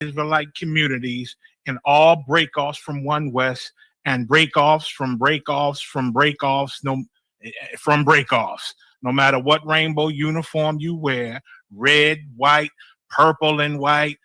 Israelite communities in all breakoffs from One West and breakoffs from breakoffs from breakoffs from breakoffs. No matter what rainbow uniform you wear, red, white, purple and white,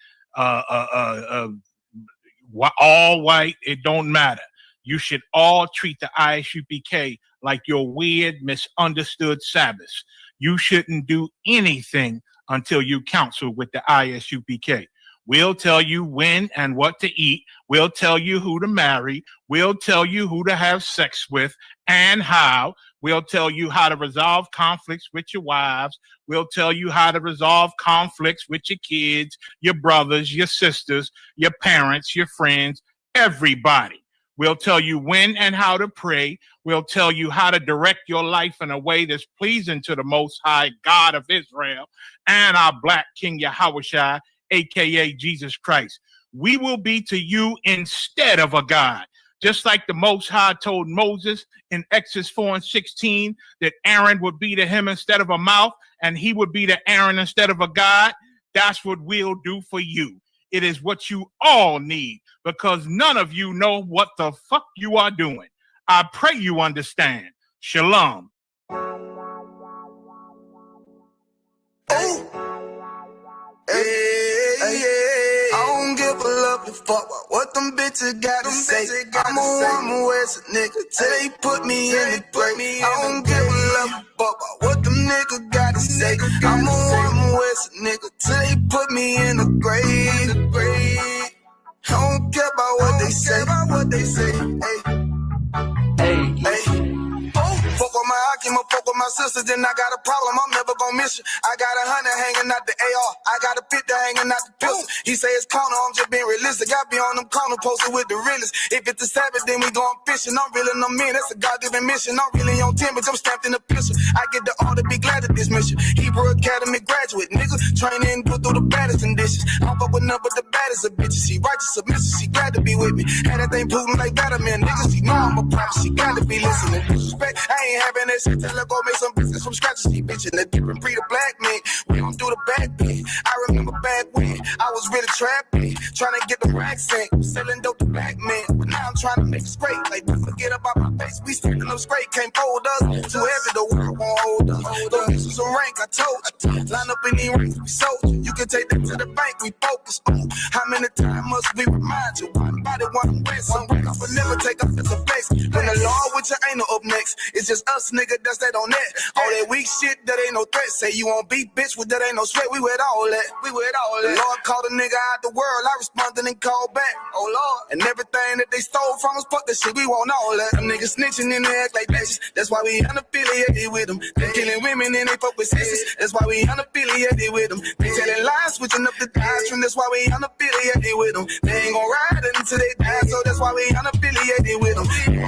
all white, it don't matter. You should all treat the ISUPK like your weird, misunderstood Sabbaths. You shouldn't do anything until you counsel with the ISUPK. We'll tell you when and what to eat. We'll tell you who to marry. We'll tell you who to have sex with and how. We'll tell you how to resolve conflicts with your wives. We'll tell you how to resolve conflicts with your kids, your brothers, your sisters, your parents, your friends, everybody. We'll tell you when and how to pray. We'll tell you how to direct your life in a way that's pleasing to the Most High God of Israel and our Black King Yahushua, a.k.a. Jesus Christ. We will be to you instead of a God. Just like the Most High told Moses in Exodus 4:16 that Aaron would be to him instead of a mouth and he would be to Aaron instead of a God, that's what we'll do for you. It is what you all need because none of you know what the fuck you are doing. I pray you understand. Shalom. I don't give a lovely fuck about what them bitches gotta say. I'm a woman West nigga till they put me in the grave. I don't give a lovely fuck about what them niggas gotta say. I'm a woman West nigga till they put me in the grave. I don't care about what they say. Hey. Fuck with my Akima, fuck with my sister, then I got a problem, I'm never gonna miss you. I got 100 hanging out the AR, I got a 50 hanging out the pistol. He say it's corner, I'm just being realistic. I be on them corner posted with the realest. If it's the Sabbath, then we going fishing. I'm reeling them in, that's a God-given mission. I'm really on 10, but I'm stamped in the pistol. I get the order, be glad to dismiss you. Hebrew Academy graduate, nigga. Training, put through the baddest conditions. I don't fuck with none but the baddest of bitches. She righteous, submissive, she glad to be with me. Had that thing Putin like Vladimir, nigga. She know I'm a prophet, she got to be listening. Disrespect, I ain't having that shit. Tell her go make some business from scratch. She bitchin' a different breed of black man. We don't do the back bit. I remember back when I was really trapping, trying to get the racks in, selling dope to black men. But now I'm trying to make it straight. Like, don't forget about my face. We standing up straight, can't fold us. Too heavy, the world won't hold us. Don't miss some rank, I told you. Line up in these ranks, we sold you. You can take that to the bank, we focus on. How many times must we remind you? One body, one way, some break off, but never take off as a flex. When the law with your ain't no up next, it's just us, nigga, that's that on that. All that weak shit, that ain't no threat. Say you won't beat, bitch, with that ain't no sweat. We with all that. The Lord called a nigga out the world. I responded and called back. Oh Lord. And everything that they stole from us, fuck that shit. We want all that. Them niggas snitching and they act like bitches. That's why we unaffiliated with them. They killing women and they fuck with sisters. That's why we unaffiliated with them. They telling lies, switching up the doctrine. That's why we unaffiliated with them. They ain't gon' ride until they die, so that's why we unaffiliated with them.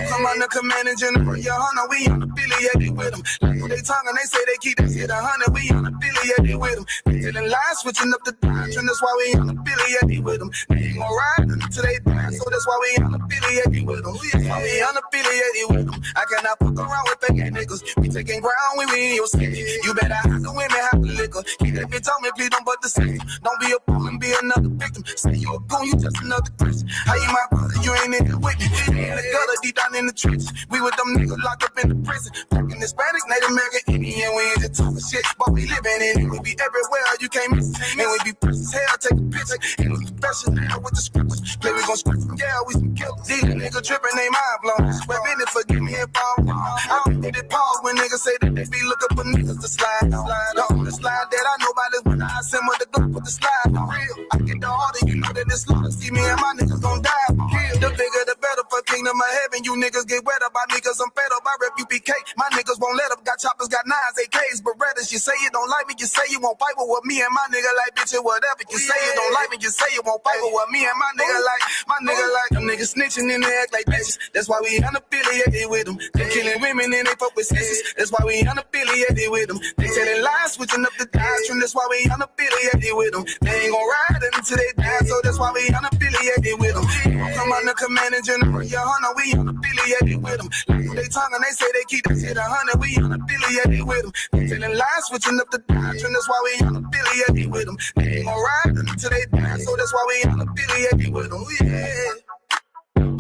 Come on the commanding general, your honor, we unaffiliated with them. Like they tongue and they say they keep that shit 100, we unaffiliated with them. They telling lies, switching up the doctrine. That's why we unaffiliated with them. They ain't gon' ride until they die, so that's why we unaffiliated with them. That's why we unaffiliated with them. I cannot fuck around with fake niggas. We taking ground when we in your city. You better have the women, have the liquor. Keep that bitch on me, please don't but the same. Don't be a fool and be another victim. Say you a goon, you just another Christian. How you my brother, you ain't in it with me. In the gutter, deep down in the trenches. We with them niggas locked up in the prison. Fucking Hispanic, Native American, Indian, we ain't just talking shit, but we living in it. We be everywhere, you can't miss it. And we be precious hell, take a picture. And we professional with the scriptures. Play, we gon' script from yeah, we some killers. These niggas tripping, they mind blown. Swear business, forgive me if I'm wrong. I don't get it pause when niggas say that they be looking for niggas to slide on. The slide that I know about is when I send with the gun with the slide for real. I get the order, you know that it's slaughter. See me and my niggas gon' die for real. The bigger the better for kingdom of heaven. You niggas get wet up by me cause I'm fed up. I rep UPK. My niggas won't let up. Got choppers, got nines, AKs, Berettas. You say you don't like me, you say you won't fight with me and my nigga like bitch or whatever. You say you don't like me, you say you won't fight with me and my nigga like them niggas snitching and they act like bitches. That's why we unaffiliated with them. They killing women and they fuck with sisters. That's why we unaffiliated with them. They telling lies, switching up the doctrine. That's why we unaffiliated with them. They ain't gon' ride until they die, so that's why we unaffiliated with them. Come on the commanding general, your no, we unaffiliated with them. Like they tongue and they say they keep that shit 100, we unaffiliated with them. They telling lies, switching up the doctrine, that's why we unaffiliated with them. They ain't gon' ride until they die, so that's why we unaffiliated with them, yeah.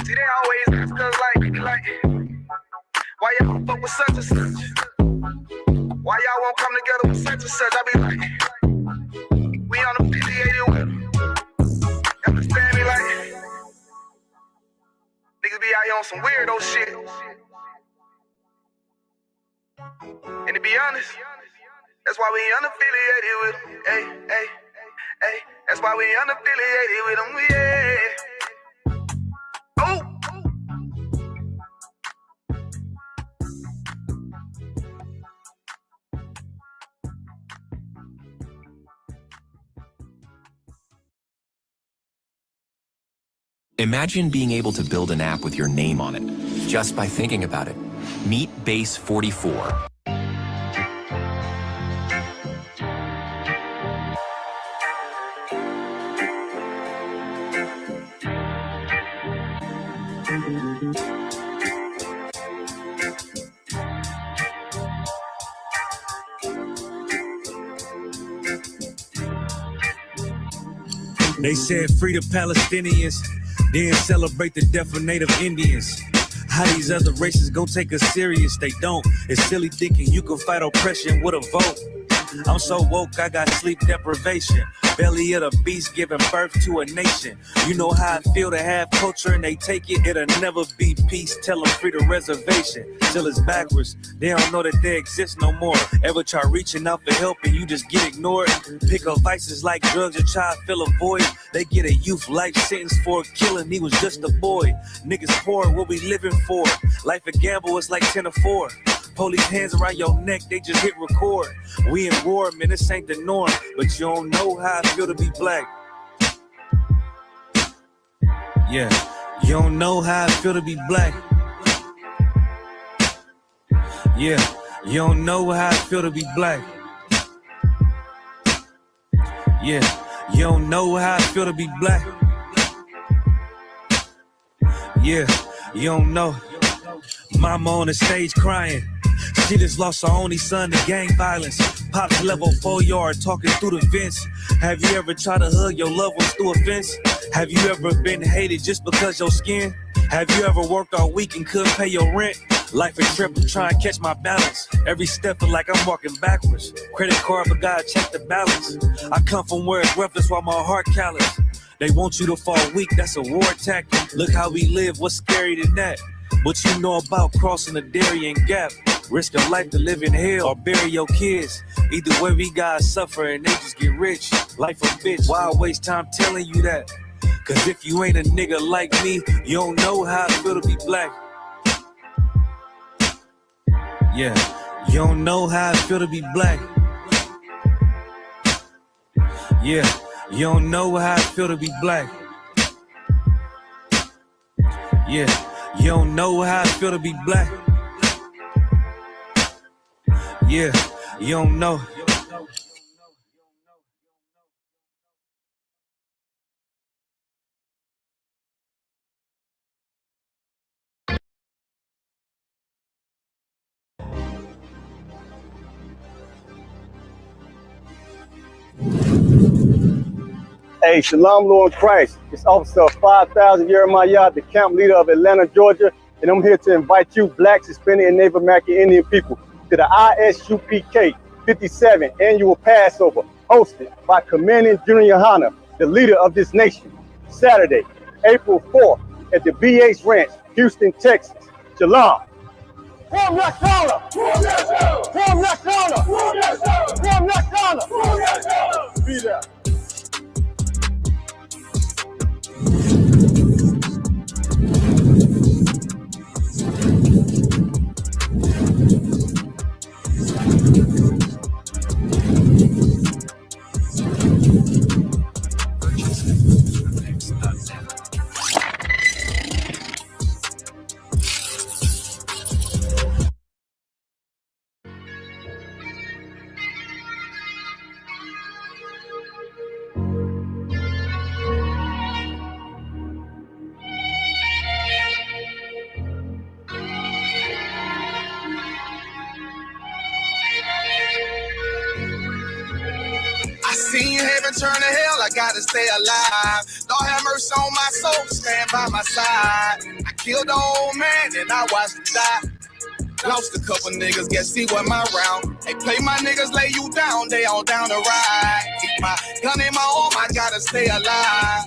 See, they always ask us like, why y'all fuck with such and such? Why y'all won't come together with such and such? I be like, we unaffiliated with them. Understand me, like, niggas be out here on some weirdo shit. And to be honest, that's why we unaffiliated with them. Hey, that's why we unaffiliated with them, yeah. Oh! Imagine being able to build an app with your name on it, just by thinking about it. Meet Base 44. They said free the Palestinians, then celebrate the death of Native Indians. How these other races gon' take us serious? They don't. It's silly thinking you can fight oppression with a vote. I'm so woke, I got sleep deprivation. Belly of the beast giving birth to a nation. You know how I feel to have culture and they take it. It'll never be peace. Tell them free the reservation. Till it's backwards. They don't know that they exist no more. Ever try reaching out for help and you just get ignored? Pick up vices like drugs, a child fill a void. They get a youth life sentence for a killing. He was just a boy. Niggas poor, what we living for? Life a gamble, it's like 10 or 4. Police hands around your neck, they just hit record. We in war, man, this ain't the norm. But you don't know how I feel to be black. Yeah, you don't know how I feel to be black. Yeah, you don't know how I feel to be black. Yeah, you don't know how I feel to be black. Yeah, you don't know. Mama on the stage crying. She just lost her only son to gang violence. Pops level 4 yard talking through the fence. Have you ever tried to hug your loved ones through a fence? Have you ever been hated just because your skin? Have you ever worked all week and couldn't pay your rent? Life a trip, I'm trying to catch my balance. Every step feel like I'm walking backwards. Credit card, but gotta check the balance. I come from where it's rough, that's why my heart callous. They want you to fall weak, that's a war tactic. Look how we live, what's scary than that? What you know about crossing the Darien Gap? Risk your life to live in hell or bury your kids. Either way we gotta suffer and they just get rich. Life a bitch, why I waste time telling you that? Cause if you ain't a nigga like me, you don't know how I feel to be black. Yeah, you don't know how I feel to be black. Yeah, you don't know how I feel to be black. Yeah, you don't know how I feel to be black. Yeah, you don't know. Hey, Shalom, Lord Christ. It's Officer 5000 Jeremiah, the camp leader of Atlanta, Georgia, and I'm here to invite you, Blacks, Hispanic, and Native American Indian people, to the ISUPK 57 annual Passover, hosted by Commanding General Yohana, the leader of this nation, Saturday, April 4th, at the BH Ranch, Houston, Texas. Shalom. From that corner! From that corner! From that corner! Be there. heaven, turn to hell, I gotta stay alive. Lord have mercy on my soul, stand by my side. I killed the old man and I watched him die. Lost a couple niggas, guess he wasn't my round. Hey, play my niggas, lay you down, they all down the ride. Keep my gun in my arm, I gotta stay alive.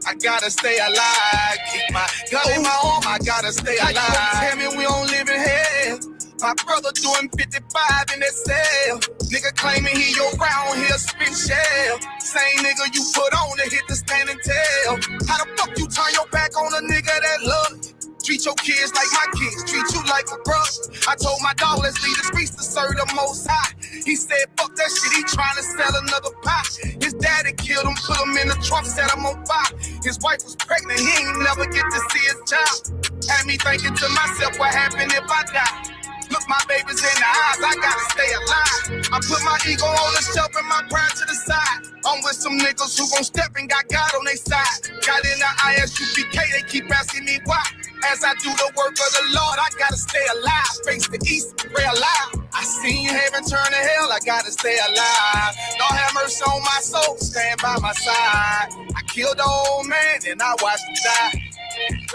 I gotta stay alive. Keep my gun in my arm, I gotta stay alive. Tell me we don't live in hell. My brother doing 55 in that cell. Nigga claiming he your round here spin shell. Same nigga you put on to hit the stand and tell. How the fuck you turn your back on a nigga that love you? Treat your kids like my kids, treat you like a brother. I told my dog, let's leave the streets to serve the most high. He said, fuck that shit, he trying to sell another pie. His daddy killed him, put him in the trunk, set him on fire. His wife was pregnant, he ain't never get to see his child. Had me thinking to myself, what happened if I die? Look my babies in the eyes, I gotta stay alive. I put my ego on the shelf and my pride to the side. I'm with some niggas who gon' step and got God on their side. Got in the ISUPK, they keep asking me why. As I do the work of the Lord, I gotta stay alive. Face the east, pray alive. I seen heaven turn to hell, I gotta stay alive. Lord have mercy on my soul, stand by my side. I killed the old man and I watched him die.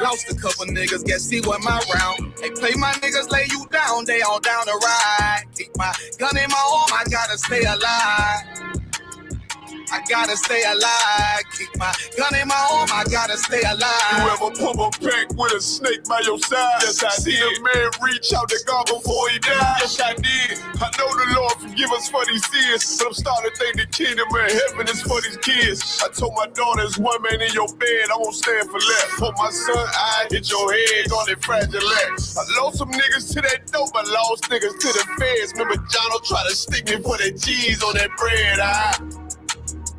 Lost a couple niggas, guess he wasn't my round. Hey, play my niggas, lay you down, they all down the ride. Keep my gun in my arm, I gotta stay alive. I gotta stay alive. Keep my gun in my arm, I gotta stay alive. You ever pump a pack with a snake by your side? Yes, I see a man reach out to God before he died. Yes, I did. I know the Lord forgive us for these sins, but I'm starting to think the kingdom of heaven is for these kids. I told my daughter, there's one man in your bed, I won't stand for less. For my son, I hit your head on that fragile legs. I lost some niggas to that dope, I lost niggas to the feds. Remember Jono tried to stick me for that cheese on that bread,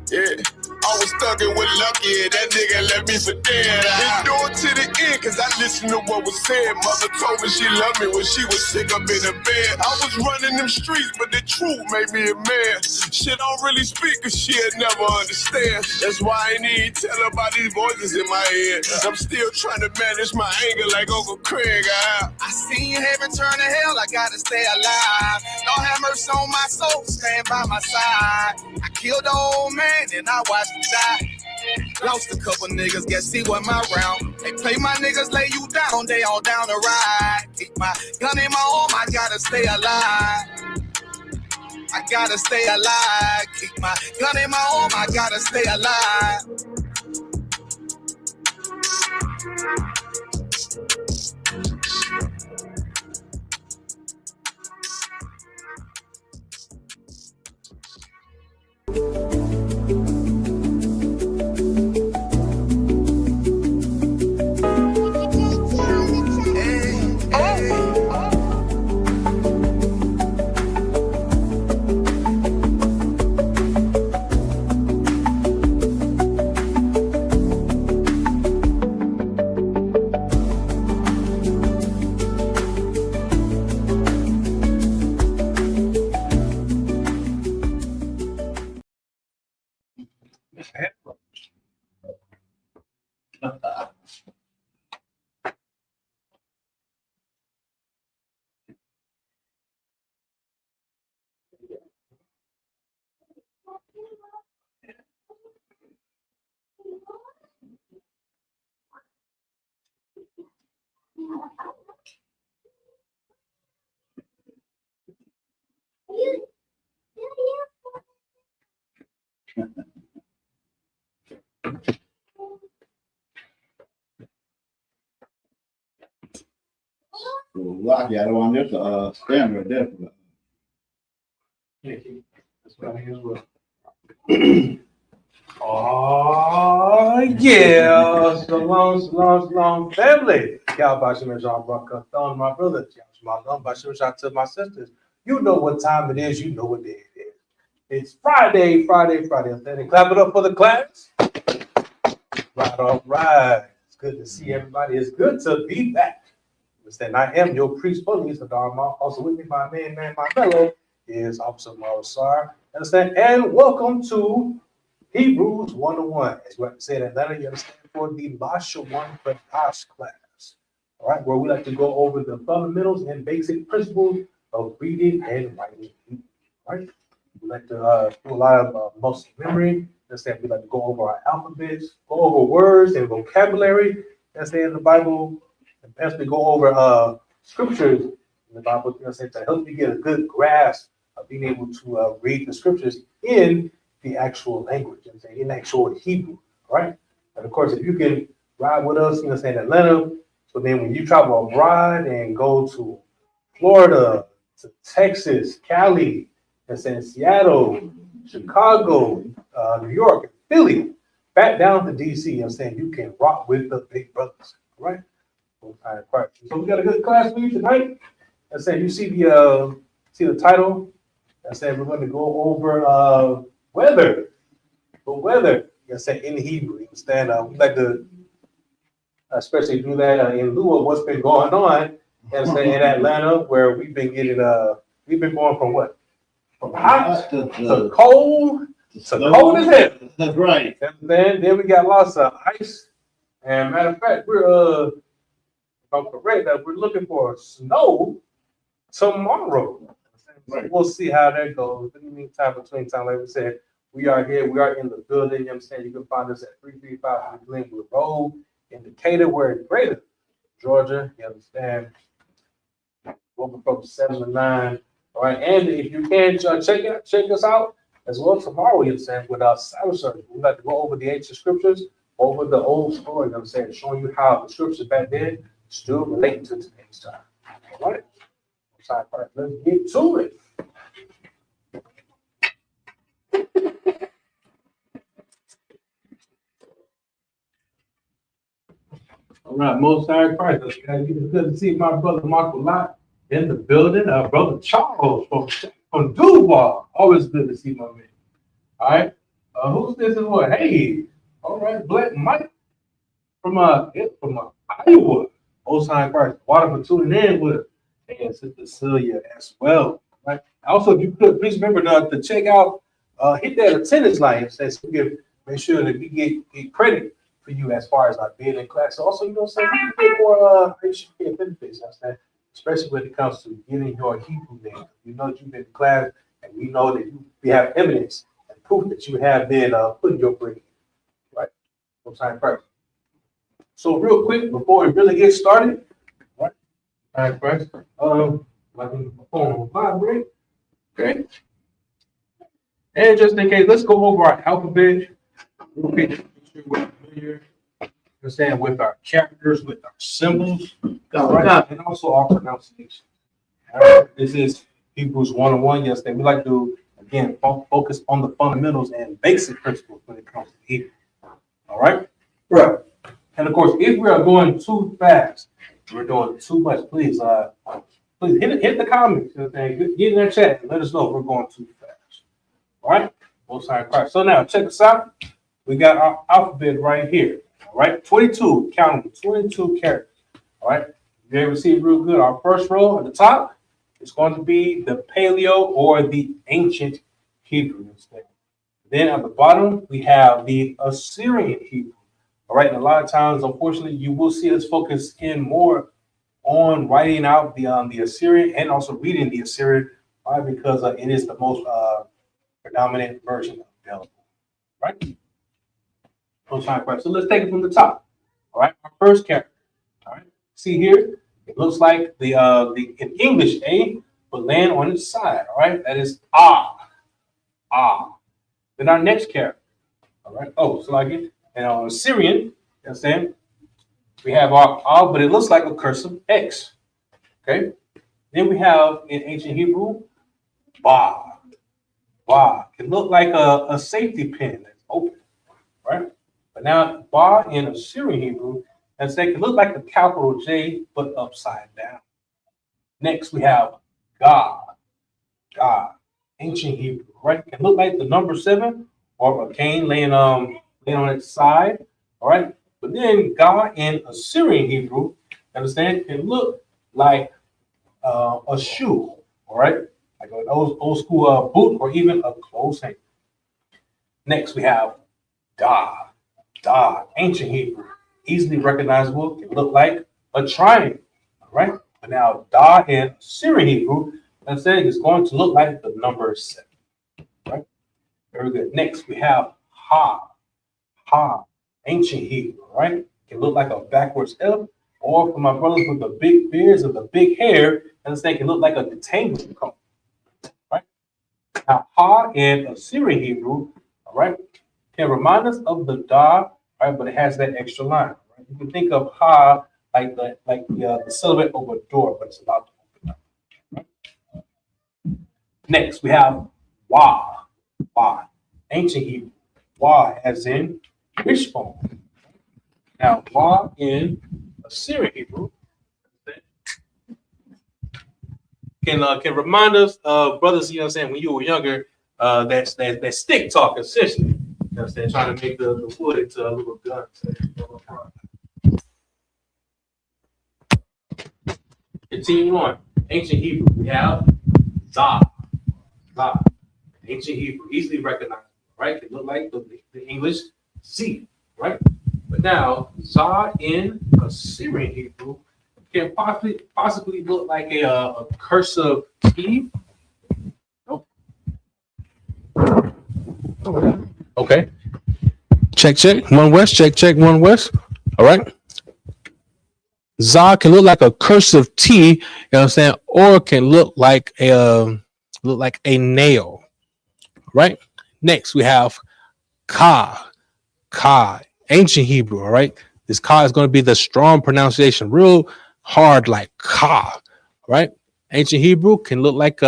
yeah, I was thugging with Lucky, that nigga left me for dead. Endured to the end, cause I listened to what was said. Mother told me she loved me when she was sick up in the bed. I was running them streets, but the truth made me a man. Shit, I don't really speak, cause she'll never understand. That's why I ain't even tell her about these voices in my head. I'm still trying to manage my anger like Uncle Craig. I seen heaven turn to hell, I gotta stay alive. Lord have mercy on my soul, stand by my side. I killed the old man and I watched him die. Lost a couple niggas, guess he wasn't my round. They play my niggas, lay you down, they all down the ride. Keep my gun in my arm, I gotta stay alive. I gotta stay alive. Keep my gun in my arm, I gotta stay alive. Lucky, I don't want this stand right there. That's what I mean as well. Oh yeah, Shalom, family. Y'all Bashim John Brock my brother. Y'all Bashim to my sisters. You know what time it is, you know what day it is. It's Friday. And clap it up for the class. Right, all right. It's good to see everybody. It's good to be back. Understand, I am your priest, Mr. Dharma. Also with me, my my fellow is Officer Marasar. Understand? And welcome to Hebrews 101. As you have to say in Atlanta, you understand, for the Lasha 1 Pradash class. All right, where we like to go over the fundamentals and basic principles of reading and writing. Right? We like to do a lot of muscle memory. Let's say we like to go over our alphabets, go over words and vocabulary. Let's say in the Bible, and possibly go over scriptures in the Bible. You know, say to help you get a good grasp of being able to read the scriptures in the actual language, and say in actual Hebrew, right? And of course, if you can ride with us, you know, say in Atlanta. So then, when you travel abroad and go to Florida, to Texas, Cali, and say Seattle, Chicago, New York, Philly, back down to DC, I'm saying you can rock with the big brothers, right? So we got a good class for you tonight. I said you see the title. I said we're going to go over weather. The weather. I said in Hebrew. You understand? We like to especially do that in lieu of what's been going on. And say in Atlanta, where we've been going from what? From hot to cold. So cold as hell. That's right. Then we got lots of ice. And matter of fact, we're if I'm correct, that we're looking for snow tomorrow. Right. We'll see how that goes. In the meantime, between time, like we said, we are here. We are in the building. You know what I'm saying? You can find us at 335 Glenwood Road in Decatur. We're in Greater Georgia. You understand? Open from 7 to 9. All right. And if you can check us out as well tomorrow, you understand, with our Sabbath service. We like to go over the ancient scriptures, over the old story, you know what I'm saying, showing you how the scriptures back then still relate to today's time. All right. Let's get to it. All right, Most High Christ. It's good to see my brother Marco Lott in the building. Brother Charles from Duval. Always good to see my man. All right. Who's this? Hey. All right, Black Mike from Iowa. Most High Christ. Water for tuning in with us. And Sister Celia as well. Right. Also, if you could please remember to check out, hit that attendance line, so we can make sure that we get credit for you as far as being in class. Also, you know, you get more ISUPK benefits. Understand? Especially when it comes to getting your Hebrew name. We know that you've been in class, and we know that we have evidence and proof that you have been putting your brain. Right. Most High Christ. So real quick before we really get started. All right, Christ. My phone vibrate. Okay. And just in case, let's go over our alphabet. Real quick, make sure we're familiar. Understand with our characters, with our symbols, right, and also our pronunciation. All right. This is Hebrews 101. Yes, we like to again focus on the fundamentals and basic principles when it comes to Hebrew. All right. Right. And of course, if we are going too fast, we're doing too much, please hit the comments. You know, get in that chat and let us know if we're going too fast. All right? Most High Christ. So now check us out. We got our alphabet right here. All right, 22, count them, 22 characters. All right, you able to see it real good. Our first row at the top is going to be the Paleo or the ancient Hebrew. Then at the bottom, we have the Assyrian Hebrew. All right, and a lot of times, unfortunately, you will see us focus in more on writing out the Assyrian and also reading the Assyrian, right? Because it is the most predominant version available, right? So let's take it from the top. All right, our first character. All right, see here, it looks like the in English A, but land on its side. All right, that is ah. Then our next character. All right. Oh, so like it. And on Assyrian, you know what I'm saying? We have our but it looks like a cursive X. Okay. Then we have in ancient Hebrew, ba. It looked like a safety pin that's open, right? But now ba in Assyrian Hebrew, and say it look like a capital J, but upside down. Next we have God, ancient Hebrew, right? It look like the number 7 or a cane laying on its side, all right? But then God in Assyrian Hebrew, understand, can look like a shoe, all right? Like an old school boot or even a clothes hanger. Next, we have Da, ancient Hebrew, easily recognizable, can look like a triangle, all right? But now Da in Assyrian Hebrew, understand, is going to look like the number 7. Very good. Next, we have Ha. Ha, ancient Hebrew, right? Can look like a backwards F, or for my brothers with the big beards and the big hair, understand can look like a detanglement comb, right? Now, Ha in Assyrian Hebrew, all right, can remind us of the Da, right? But it has that extra line. Right? You can think of Ha like the silhouette of a door, but it's about to open up. Right? Next, we have Wa. Wa, ancient Hebrew. Wa as in wishbone. Now, Wa in Assyrian Hebrew can remind us of brothers, you know what I'm saying, when you were younger, that stick talk essentially. You know what I'm saying, trying to make the wood into a little gun. Continuing on, ancient Hebrew, we have Zah. Zah, ancient Hebrew, easily recognized, right? It look like the English Z, right? But now, Zah in Assyrian Hebrew can possibly look like a cursive T. Nope. Okay. Check, check. One west. Check, check. One west. All right. Zah can look like a cursive T. You know what I'm saying, or can look like a nail. Right. Next, we have Ka. Ka, ancient Hebrew. All right. This Ka is going to be the strong pronunciation, real hard like Ka. Right. Ancient Hebrew can look like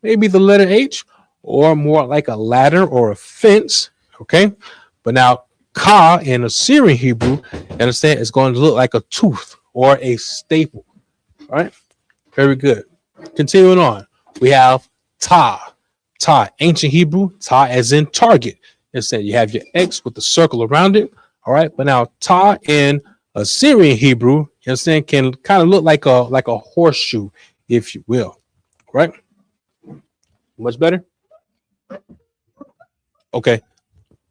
maybe the letter H, or more like a ladder or a fence. Okay. But now Ka in Assyrian Hebrew, understand, is going to look like a tooth or a staple. All right. Very good. Continuing on, we have Ta. Ta, ancient Hebrew, Ta as in target. Instead, you have your X with the circle around it. All right. But now Ta in Assyrian Hebrew, you understand, can kind of look like a horseshoe, if you will. Right? Much better? Okay.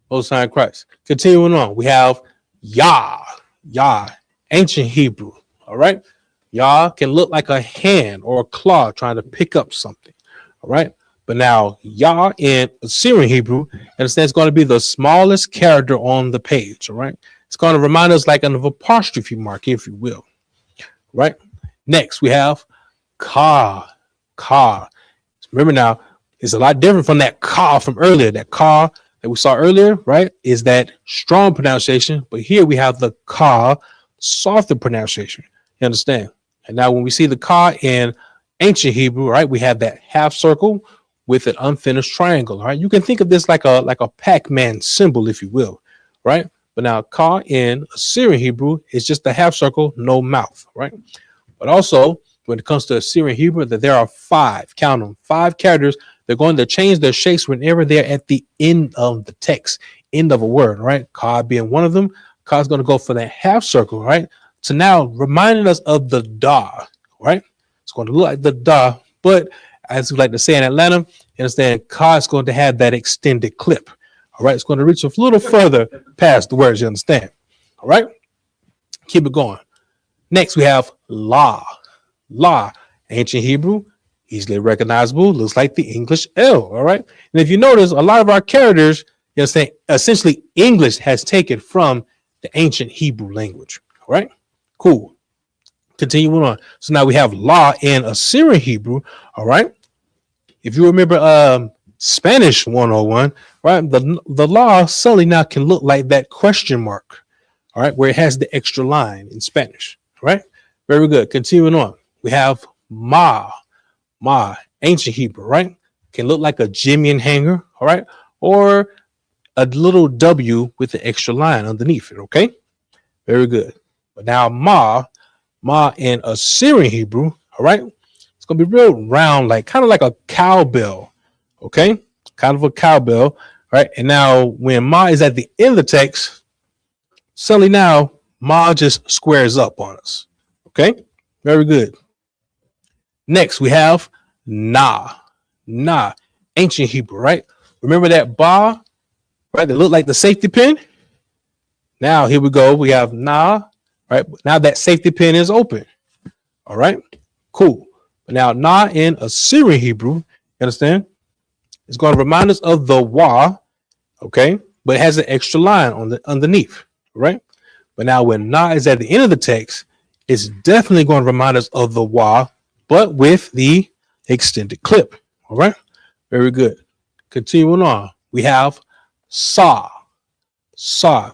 Old sign Christ. Continuing on, we have Yah. Yah, ancient Hebrew. All right. Yah can look like a hand or a claw trying to pick up something. All right. But now Yah in Assyrian Hebrew, understand, it's going to be the smallest character on the page. All right. It's going to remind us like of an apostrophe mark, if you will. Right. Next, we have Ka. Ka. Remember now, it's a lot different from that Ka from earlier. That Ka that we saw earlier, right, is that strong pronunciation. But here we have the Ka, softer pronunciation. You understand? And now when we see the Ka in ancient Hebrew, right, we have that half circle with an unfinished triangle. Right, you can think of this like a Pac-Man symbol, if you will, right? But now Ka in Assyrian Hebrew is just a half circle, no mouth, right? But also when it comes to Assyrian Hebrew, that there are 5, count them, 5 characters. They're going to change their shapes whenever they're at the end of the text, end of a word, right? Ka being one of them. Ka is going to go for that half circle, right? So now reminding us of the Da, right? It's going to look like the Da, but as we like to say in Atlanta, you understand, Ka is going to have that extended clip. All right, it's going to reach a little further past the words, you understand. All right, keep it going. Next, we have La. La, ancient Hebrew, easily recognizable, looks like the English L. All right, and if you notice, a lot of our characters, you understand, essentially English has taken from the ancient Hebrew language. All right, cool. Continuing on. So now we have La in Assyrian Hebrew. All right, if you remember Spanish 101, right, the La suddenly now can look like that question mark. All right, where it has the extra line in Spanish. All right, very good. Continuing on, we have Ma. Ma, ancient Hebrew, right, can look like a Jimian hanger. All right, or a little W with the extra line underneath it. Okay, very good. But now Ma in Assyrian Hebrew, all right, it's gonna be real round, like kind of like a cowbell. Okay, kind of a cowbell, right? And now when Ma is at the end of the text, suddenly now Ma just squares up on us. Okay, very good. Next we have Na. Na, ancient Hebrew, right? Remember that Ba, right? That looked like the safety pin. Now here we go. We have Na, right? Now that safety pin is open. All right, cool. But now Na in Assyrian Hebrew, you understand? It's going to remind us of the Wa, okay, but it has an extra line on the underneath, right? But now when na is at the end of the text, it's definitely going to remind us of the wa, but with the extended clip. All right, very good. Continuing on, we have saw, saw,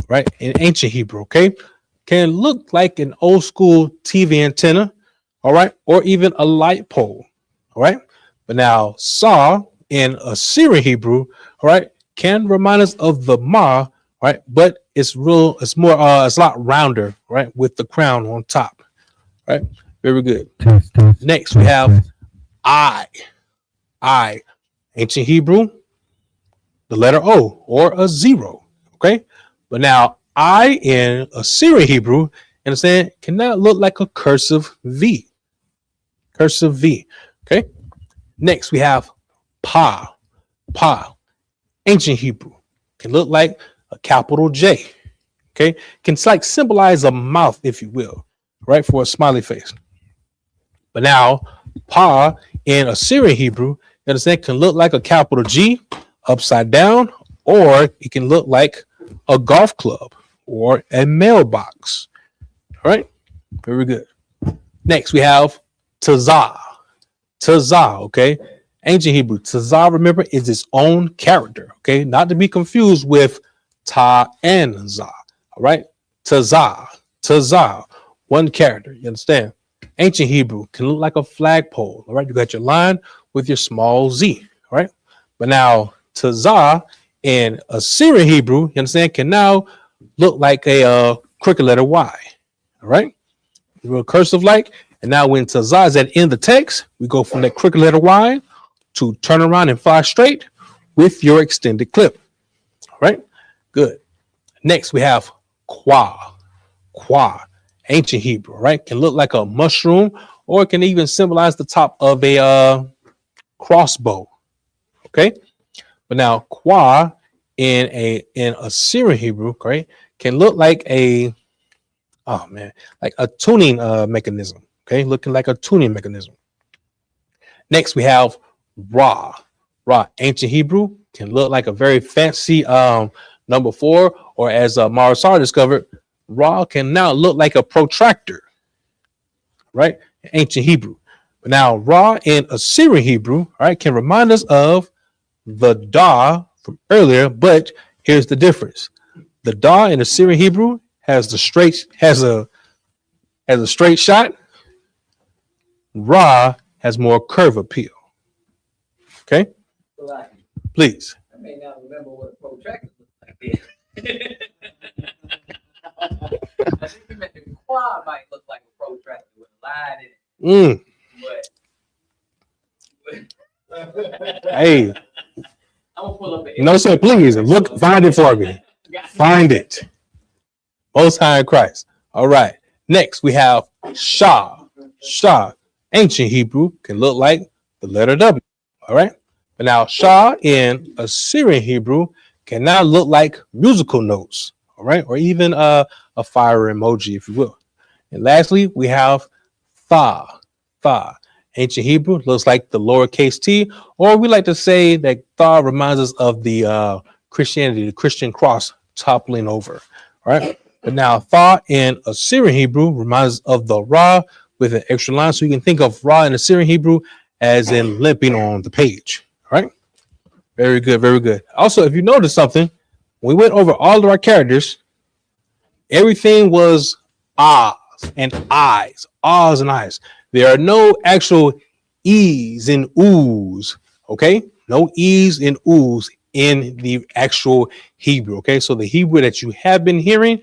right? In ancient Hebrew, okay, can look like an old school TV antenna, all right, or even a light pole, all right. But now saw in Assyrian Hebrew, all right, can remind us of the ma, right? But it's real, it's more, it's a lot rounder, right, with the crown on top, right? Very good. Next, we have I, I, ancient Hebrew, the letter O or a zero, okay? But now I in Assyrian Hebrew, understand, can now look like a cursive V, cursive V, okay? Next, we have Pa, Pa, ancient Hebrew, can look like a capital J, okay? Can like symbolize a mouth, if you will, right, for a smiley face. But now, Pa in Assyrian Hebrew, you understand, can look like a capital G upside down, or it can look like a golf club or a mailbox. All right, very good. Next, we have Tazah. Tazah, okay? Ancient Hebrew. Tazah, remember, is its own character, okay? Not to be confused with Ta and Zah, all right? Tazah, Tazah, one character, you understand? Ancient Hebrew can look like a flagpole, all right? You got your line with your small z, all right? But now, Tazah in Assyrian Hebrew, you understand, can now look like a crooked letter Y, all right? Real cursive like. And now when Tazah is at the end of the text, we go from that crooked letter Y to turn around and fly straight with your extended clip. All right, good. Next we have Qua, Qua, ancient Hebrew, right? Can look like a mushroom or it can even symbolize the top of a crossbow. Okay, but now Qua in Assyrian Hebrew, right, can look like a, oh man, like a tuning mechanism. Okay, looking like a tuning mechanism. Next, we have Ra. Ra, ancient Hebrew, can look like a very fancy number 4, or as Marasar discovered, Ra can now look like a protractor, right? Ancient Hebrew. But now, Ra in Assyrian Hebrew, all right, can remind us of the Da from earlier, but here's the difference. The Da in Assyrian Hebrew has a straight shot. Ra has more curve appeal. Okay, please. I may not remember what a protractor looks like. I think you meant the quad might look like a protractor with a line in it. But Hey, I'm gonna pull up an no, sir, please look, find it for me. Find it. Most High in Christ. All right. Next, we have Shah. Shah, ancient Hebrew, can look like the letter W. All right. But now, Shah in Assyrian Hebrew can now look like musical notes. All right. Or even a fire emoji, if you will. And lastly, we have Tha. Tha. Ancient Hebrew looks like the lowercase t, or we like to say that Tha reminds us of the Christianity, the Christian cross toppling over. All right. But now Tha in Assyrian Hebrew reminds us of the Ra with an extra line. So you can think of Ra in Assyrian Hebrew as in limping on the page. All right. Very good. Very good. Also, if you notice something, when we went over all of our characters, everything was ahs and eyes, ahs and eyes. There are no actual e's and oohs. Okay. No e's and oohs in the actual Hebrew. Okay. So the Hebrew that you have been hearing,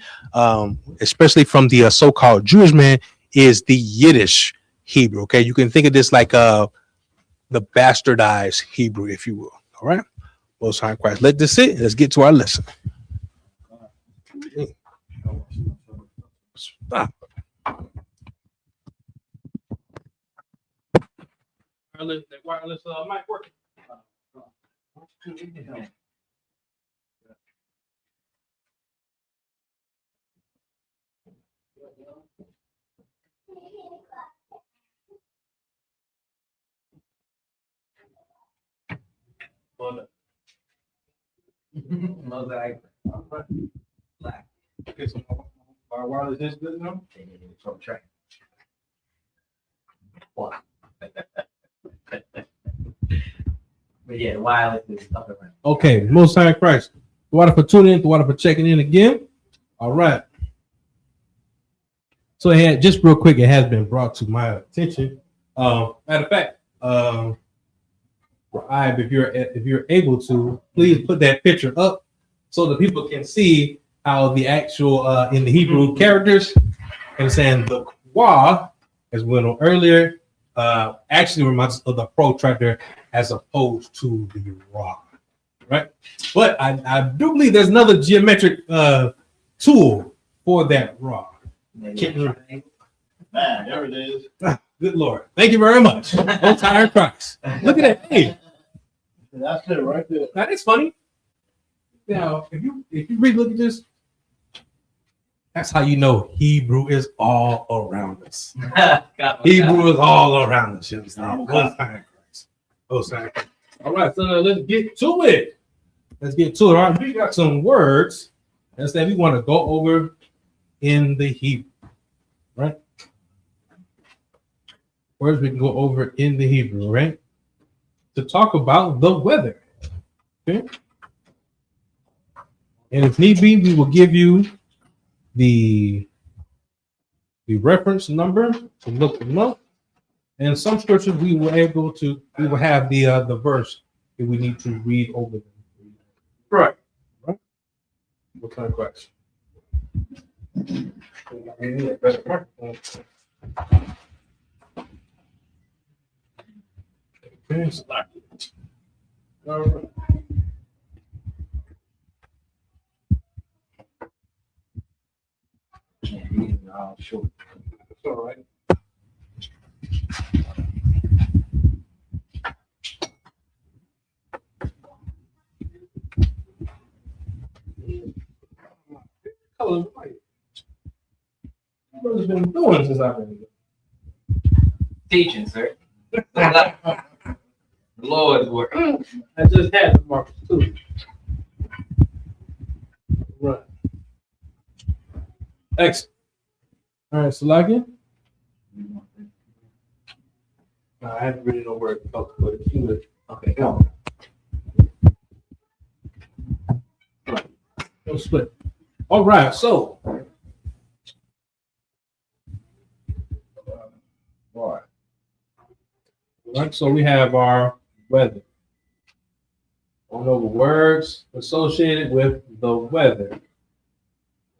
especially from the so-called Jewish man, is the Yiddish Hebrew. Okay. You can think of this like the bastardized Hebrew, if you will. All right. Most High Christ. Let this sit. Let's get to our lesson. Stop. Wireless mic working. Mosaic. Black. Okay, so our wireless is good now. From track. What? But yeah, the wireless is up and running. Okay, Most High Christ. Water for tuning in, water for checking in again. All right. So it had, just real quick, it has been brought to my attention. Matter of fact, if you're able to, please put that picture up so that people can see how the actual in the Hebrew characters and saying the kwa, as we went on earlier, actually reminds us of the protractor as opposed to the ra, right? But I do believe there's another geometric tool for that ra. Man, there it is. Good Lord. Thank you very much. Most High Christ. Look at that. Hey, That's it right there. that is funny. Now, if you really look at this, that's how you know Hebrew is all around us. Hebrew is all around us. You understand? Most High Christ. Most High Christ. All right, so now let's get to it. Let's get to it. All right, we got some words that we want to go over in the Hebrew, right? Words we can go over in the Hebrew, right? To talk about the weather. Okay. And if need be, we will give you the reference number to look them up. And some scriptures we will have the verse if we need to read over them. Right. Right. What kind of question? Okay, select it. All right. Sure. It's all right. Color white. What has been doing since I've been here? Teaching, sir. Lord's work. I just had the markers too. Right. Excellent. All right, Salaki. I haven't really know where to talk, but if you would, okay, come on. No split. All right, so. All right, so we have our weather. All over words associated with the weather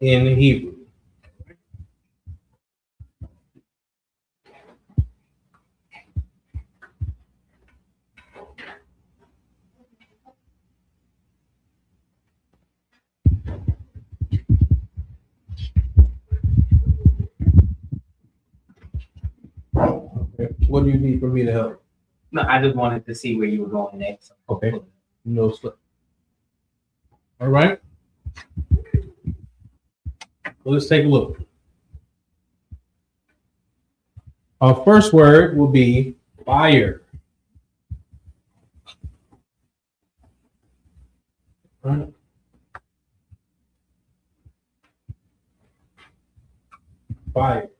in Hebrew. Okay. What do you need for me to help? No, I just wanted to see where you were going next. Okay. No slip. All right. So let's take a look. Our first word will be fire. All right. Fire.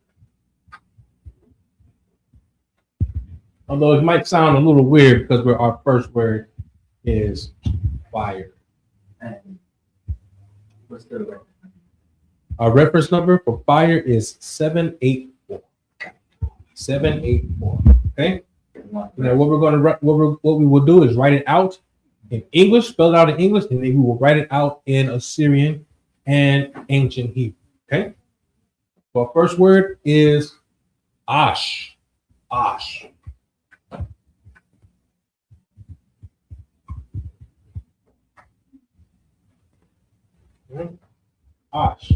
Although it might sound a little weird because our first word is fire. And what's the word? Our reference number for fire is 784. 784. Okay. Now what we will do is write it out in English, spell it out in English, and then we will write it out in Assyrian and ancient Hebrew. Okay. So our first word is ash. Ash. Ash,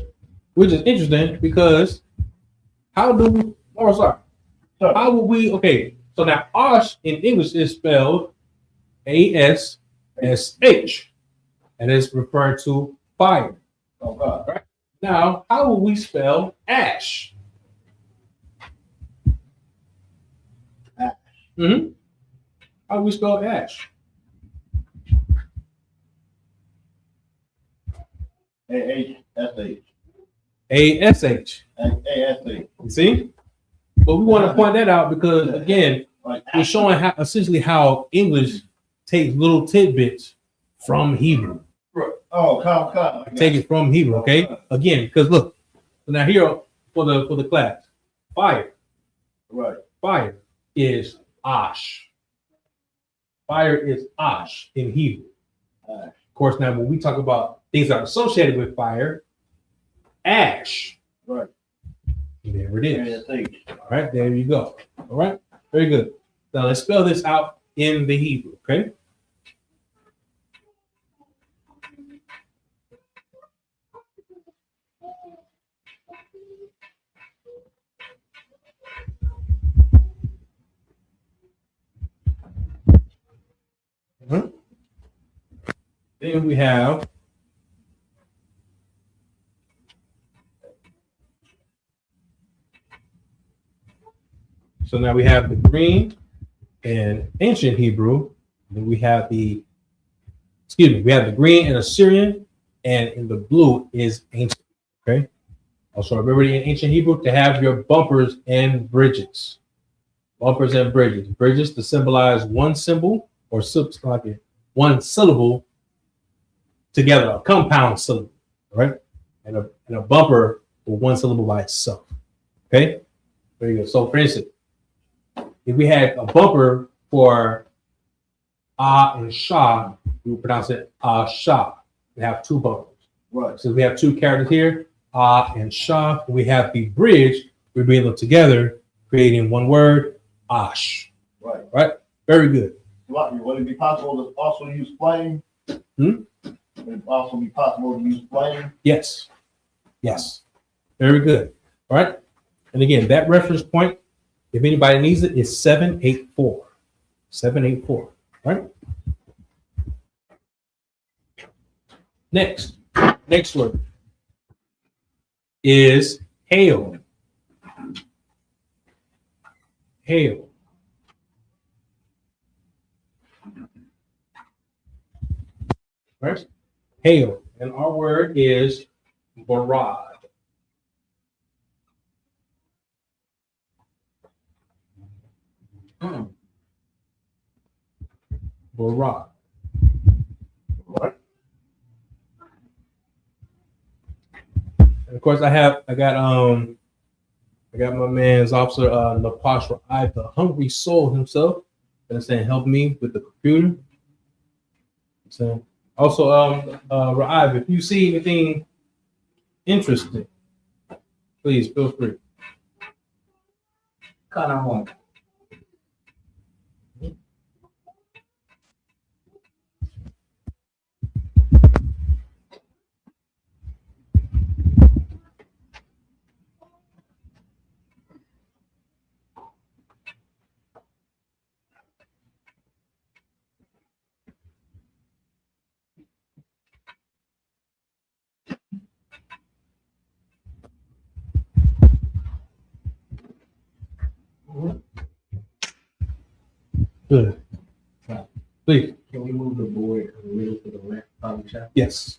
which is interesting because how will we, okay, so now Ash in English is spelled ASSH, and it's referred to fire. Oh, God. Right? Now, how will we spell ash? Ash. Mm-hmm. How do we spell ash? A-H-S-H. A-S-H. A-S-H. You see? But we want to point that out because, again, Like, we're showing how essentially how English takes little tidbits from Hebrew. oh, come. Take it from Hebrew, okay? Again, because look, now here for the class, fire. Right. Fire is ash. Fire is ash in Hebrew. Of course, now when we talk about things that are associated with fire, ash. Right. There it is. A-S-H. All right, there you go. All right, very good. Now let's spell this out in the Hebrew, okay? Then we have so now we have the green and ancient Hebrew. Then we have the we have the green and Assyrian, and in the blue is ancient. Okay. Also remember in ancient Hebrew to have your bumpers and bridges. Bumpers and bridges. Bridges to symbolize one symbol or one syllable together, a compound syllable, right? And a bumper for one syllable by itself. Okay, there you go. So for instance, if we had a bumper for and sha, we would pronounce it sha. We have two bumpers. Right. So we have two characters here, and sha. We have the bridge. We bring them together, creating one word, ash. Right. Right. Very good. Would it be possible to also use flame? Would it also be possible to use flame? Yes. Yes. Very good. All right. And again, that reference point, if anybody needs it, is 784. 784. Right. Next word is hail. Hail. Right? Hail. And our word is barad. Barad. Right? And of course I got my man's officer Napash Ra'ai, the hungry soul himself. And saying help me with the computer. So also Ra'ai, if you see anything interesting, please feel free. Kind of one. Good. Please. Can we move the board a little to the left, Father Chap? Yes.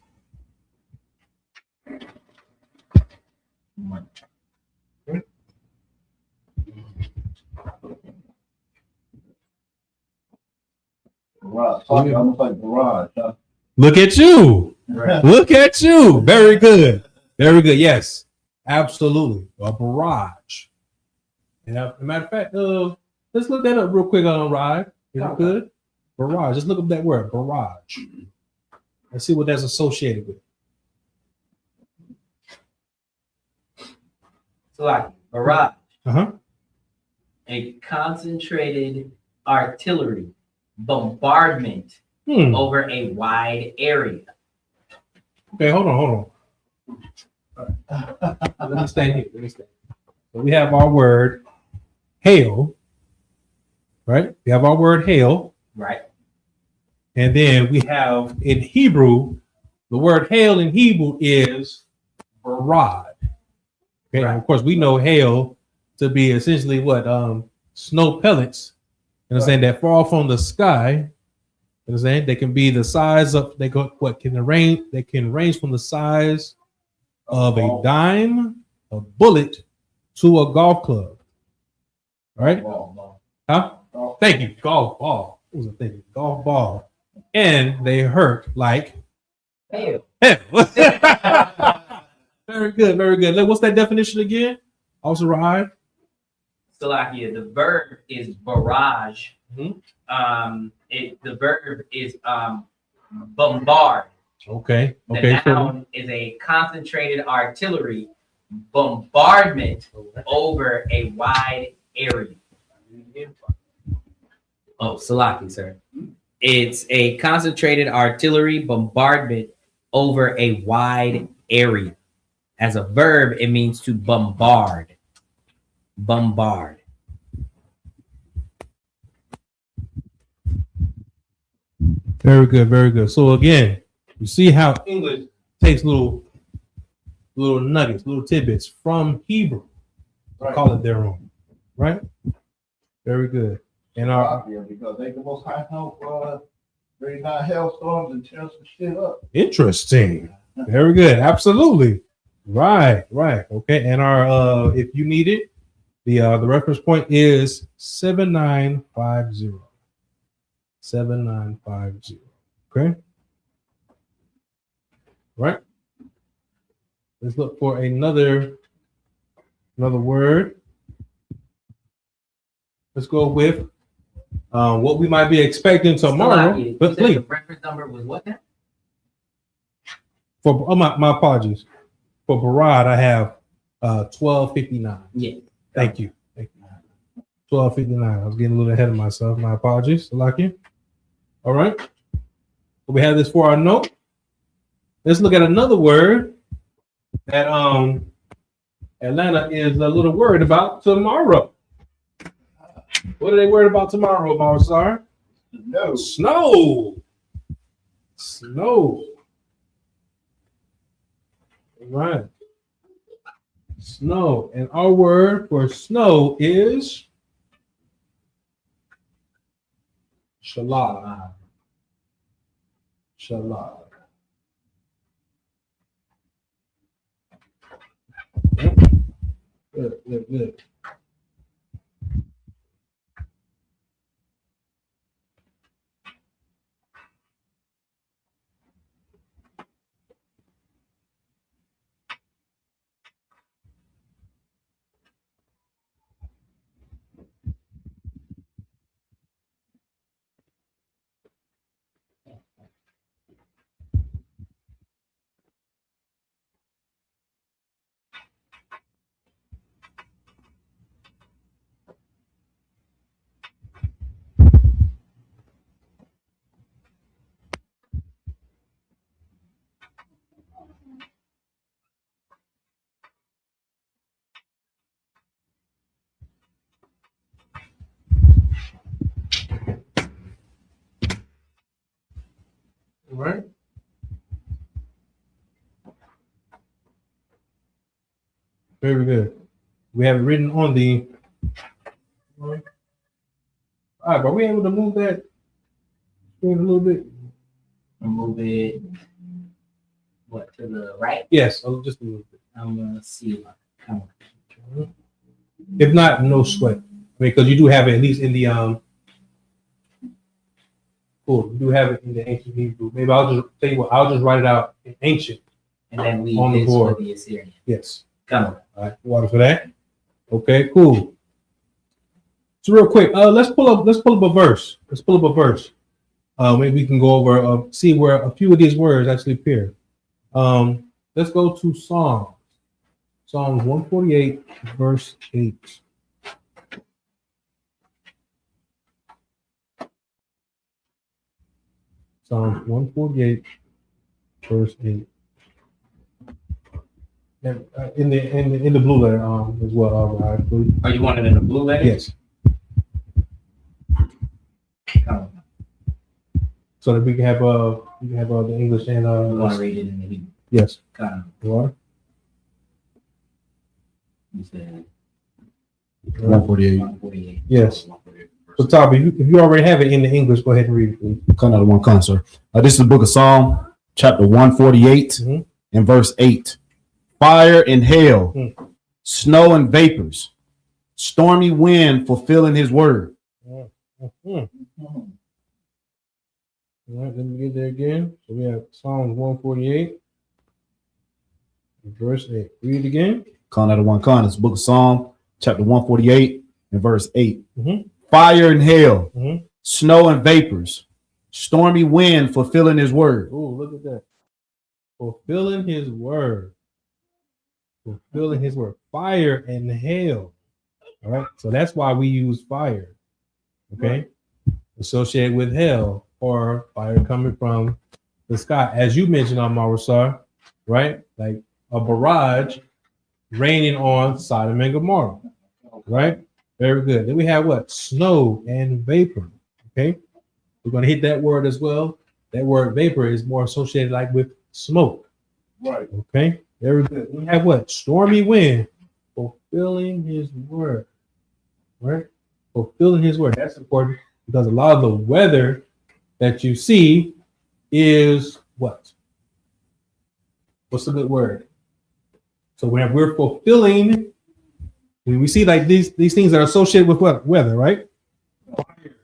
Barrage. Almost like barrage, huh? Look at you. Right. Look at you. Very good. Very good. Yes. Absolutely. A barrage. And as a matter of fact, let's look that up real quick on Ride. Is it good? Barrage. Just look up that word, barrage. Let's see what that's associated with. So like barrage, Uh-huh. a concentrated artillery bombardment over a wide area. Okay, hold on. Let me stay here. So we have our word hail, right? We have our word hail. Right. And then we have in Hebrew, the word hail in Hebrew is barad. Okay, and of course we know hail to be essentially what snow pellets, and saying that fall from the sky You know what I'm saying? They can be the size of they go what can range they can range from the size of a dime, a bullet, to a golf club. All right? Huh? Thank you. Golf ball. What was I thinking? Golf ball. And they hurt like Hell. Very good, very good. What's that definition again? Also right. Salakia, the verb is barrage. Mm-hmm. The verb is bombard. Okay. The Okay. noun is a concentrated artillery bombardment over a wide area. Oh, Salaki, sir. It's a concentrated artillery bombardment over a wide area. As a verb, it means to bombard. Bombard. Very good, very good. So again, you see how English takes little nuggets, little tidbits from Hebrew to call it their own, right? Very good. And our because they can most high help bring down hailstorms and tear some shit up. interesting. Very good. Absolutely. Right. Okay. And our if you need it, the reference point is 7950. 7950. Okay. Right. Let's look for another word. Let's go with what we might be expecting tomorrow. Salakia, But you said please, the reference number was what now? for my apologies. For Barad, I have 1259. Yeah. Thank you. 1259. I was getting a little ahead of myself. My apologies. Salakia. All right. We have this for our note. Let's look at another word that Atlanta is a little worried about tomorrow. What are they worried about tomorrow, Marsar? Snow. All right. Snow. And our word for snow is shalad. Shalad. Good. All right. Very good. We have it written on the. All right, but are we able to move that screen a little bit? Move it. What, to the right? Yes, just a little bit. I'm gonna see. If not, no sweat. Because you do have it at least in the Cool. You do have it in the ancient Hebrew. Maybe I'll just tell you what. I'll just write it out in ancient. And then we on the this board. for the Assyrian. Yes. Come on. All right. Water for that. Okay. Cool. So real quick, let's pull up a verse. Maybe we can go over see where a few of these words actually appear. Let's go to Psalms 148, verse 8. Psalms 148, verse 8. And, in the blue letter as well. Oh, you want it in the blue letter? Yes. So that we can have the English and You want to read it in the Hebrew? Yes. You are? You said 148. 148. Yes. 148. So, Toby, if you already have it in the English, go ahead and read it, please. Come out of one concert. This is the book of Psalm, chapter 148, Mhm. and verse 8. Fire and hail, Mm. snow and vapors, stormy wind fulfilling his word. Mhm. All right, let me get there again. So we have Psalms 148, verse 8. Read it again. Come out of one concert. This is the book of Psalm, chapter 148, and verse 8. Mhm. Fire and hail, Mhm. snow and vapors, stormy wind fulfilling his word. Oh, look at that. Fulfilling his word. Fulfilling his word. Fire and hail. All right. So that's why we use fire. Okay. Associated with hell or fire coming from the sky. As you mentioned on Marasar, right? Like a barrage raining on Sodom and Gomorrah. Right? Very good. Then we have what? Snow and vapor. Okay. We're going to hit that word as well. That word vapor is more associated like with smoke. Right. Okay. Very good. We have what? Stormy wind. Fulfilling his word. Right? Fulfilling his word. That's important because a lot of the weather that you see is what? What's a good word? So when we're fulfilling, when we see like these things that are associated with what? Weather, right? Fire,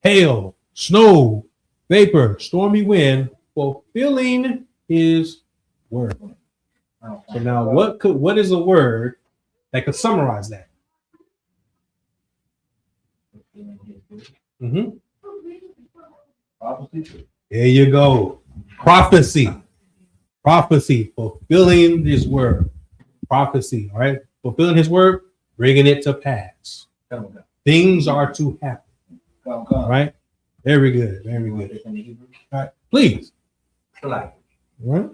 hail, snow, vapor, stormy wind, fulfilling his word. So now what is a word that could summarize that? Mm-hmm. Prophecy. There you go. Prophecy. Prophecy. Fulfilling his word. Prophecy. All right. Fulfilling his word, bringing it to pass. Things are to happen. All right. Very good. Very good. All right. Please. All right.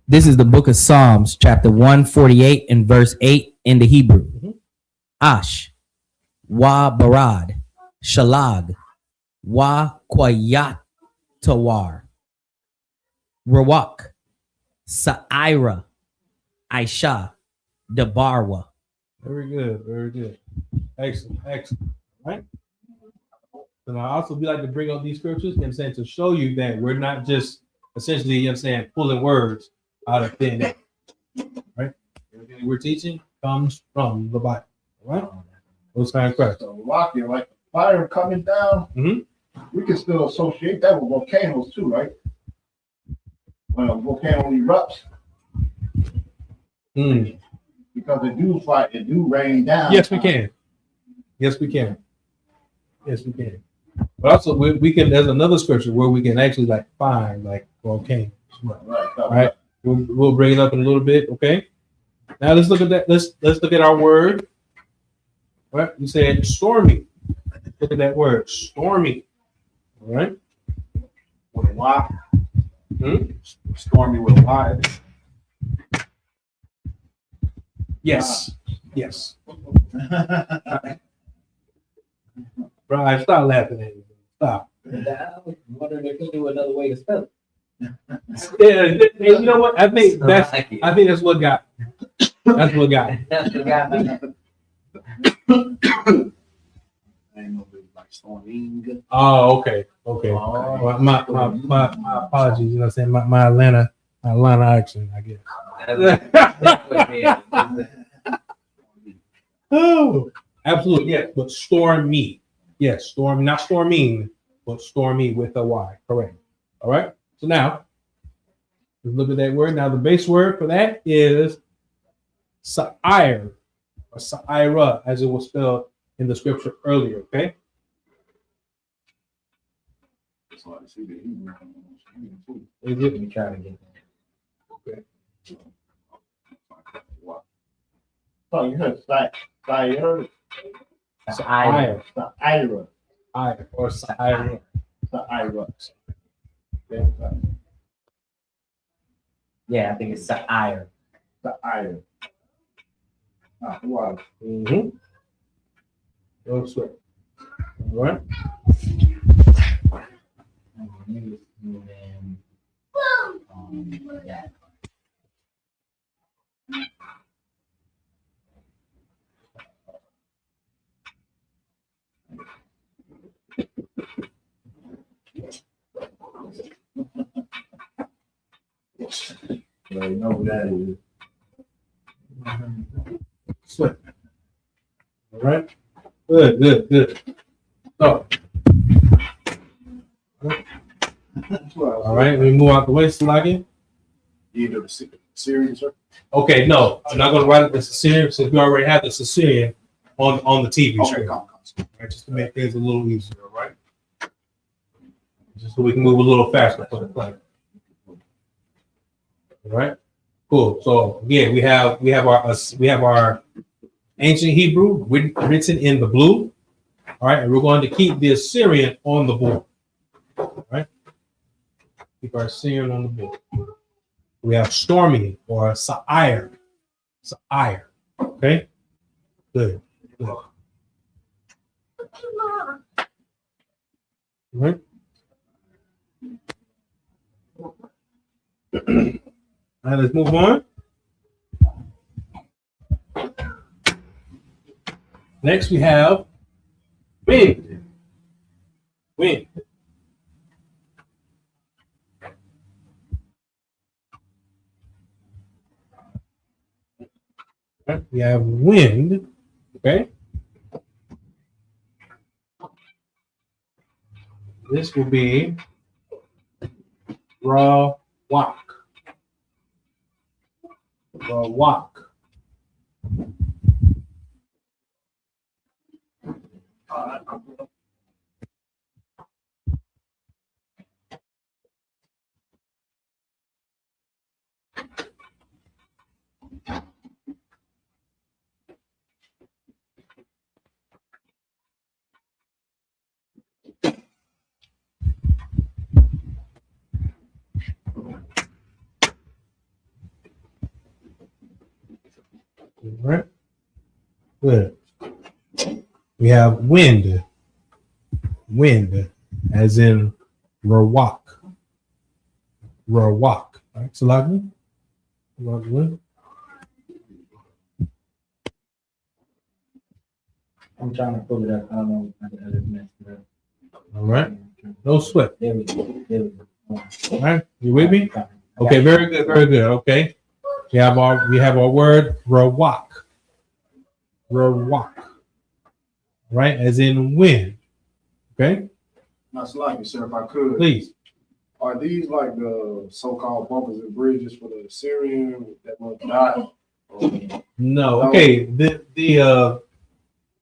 This is the book of Psalms, chapter 148 and verse 8 in the Hebrew. Mhm. Ash, wa barad, shalag, wa kwayat tawar, rawak, sa'ira, aisha, dabarwa. Very good. Very good. Excellent. Excellent. All right. And I also we like to bring up these scriptures, you know what I'm saying, to show you that we're not just essentially, you know what I'm saying, pulling words out of thin air. Right? Everything we're teaching comes from the Bible. All right? Those kind of questions. So rocky, like fire coming down, we can still associate that with volcanoes too, right? When a volcano erupts, because it do fight, it do rain down. Yes, we can. Yes, we can. Yes, we can. But also, we can. There's another scripture where we can actually like find like volcanoes. Right. All right. We'll bring it up in a little bit. Okay. Now let's look at that. Let's look at our word. All right. You said stormy. Look at that word, stormy. All right. With a Y. Stormy with a Y. Yes. Yes. Brian, stop laughing at me. Stop. I'm wondering if you do another way to spell it. Yeah, you know what? I think that's what got. That's what got. That's what got me. Oh, okay. Well, my apologies. You know what I'm saying? My Atlanta accent, I guess. Oh, absolutely. Yes, but stormy. Yes, storm, not storming, but stormy with a Y. Correct. All right. So now, let's look at that word. Now, the base word for that is sa'ir or sa'ira, as it was spelled in the scripture earlier. Okay. Is it? me try to get that. Okay. Oh, you heard fire. Sa'ir. Sa'ira. Or sa'ira. Sa'ira. Yeah, I think it's Sa'ir. Sa'ira. Wow. Mm-hmm. No sweat. All right. You know who that is. Sweat. All right. Good. So, all right, we move out the way, Sluggy. You know the Syrian, sir? Okay, no, I'm not going to write it as Sicilian since we already have the Sicilian on the TV screen. Come. All right, just to make things a little easier, all right? Just so we can move a little faster for the play. All right, cool. So again, we have our ancient Hebrew written in the blue. All right, and we're going to keep the Assyrian on the board. All right, keep our Assyrian on the board. We have stormy or sa'ir. Okay, good. All right. All right, let's move on. Next, we have wind. Wind. Right, we have wind. Okay. This will be rawak. Rawak. All right. Good. We have wind. Wind, as in rawak. Rawak. All right, Salagni? I'm trying to pull it up. I don't know. I just messed it up. All right. No sweat. There we go. All right. You with me? Okay, very good, very good. Okay. We have our word rawak. Rawak. Right? As in wind. Okay? Now, Sluggy, sir, if I could. Please. Are these like the so-called bumpers and bridges for the Syrian that will dot? No. Okay.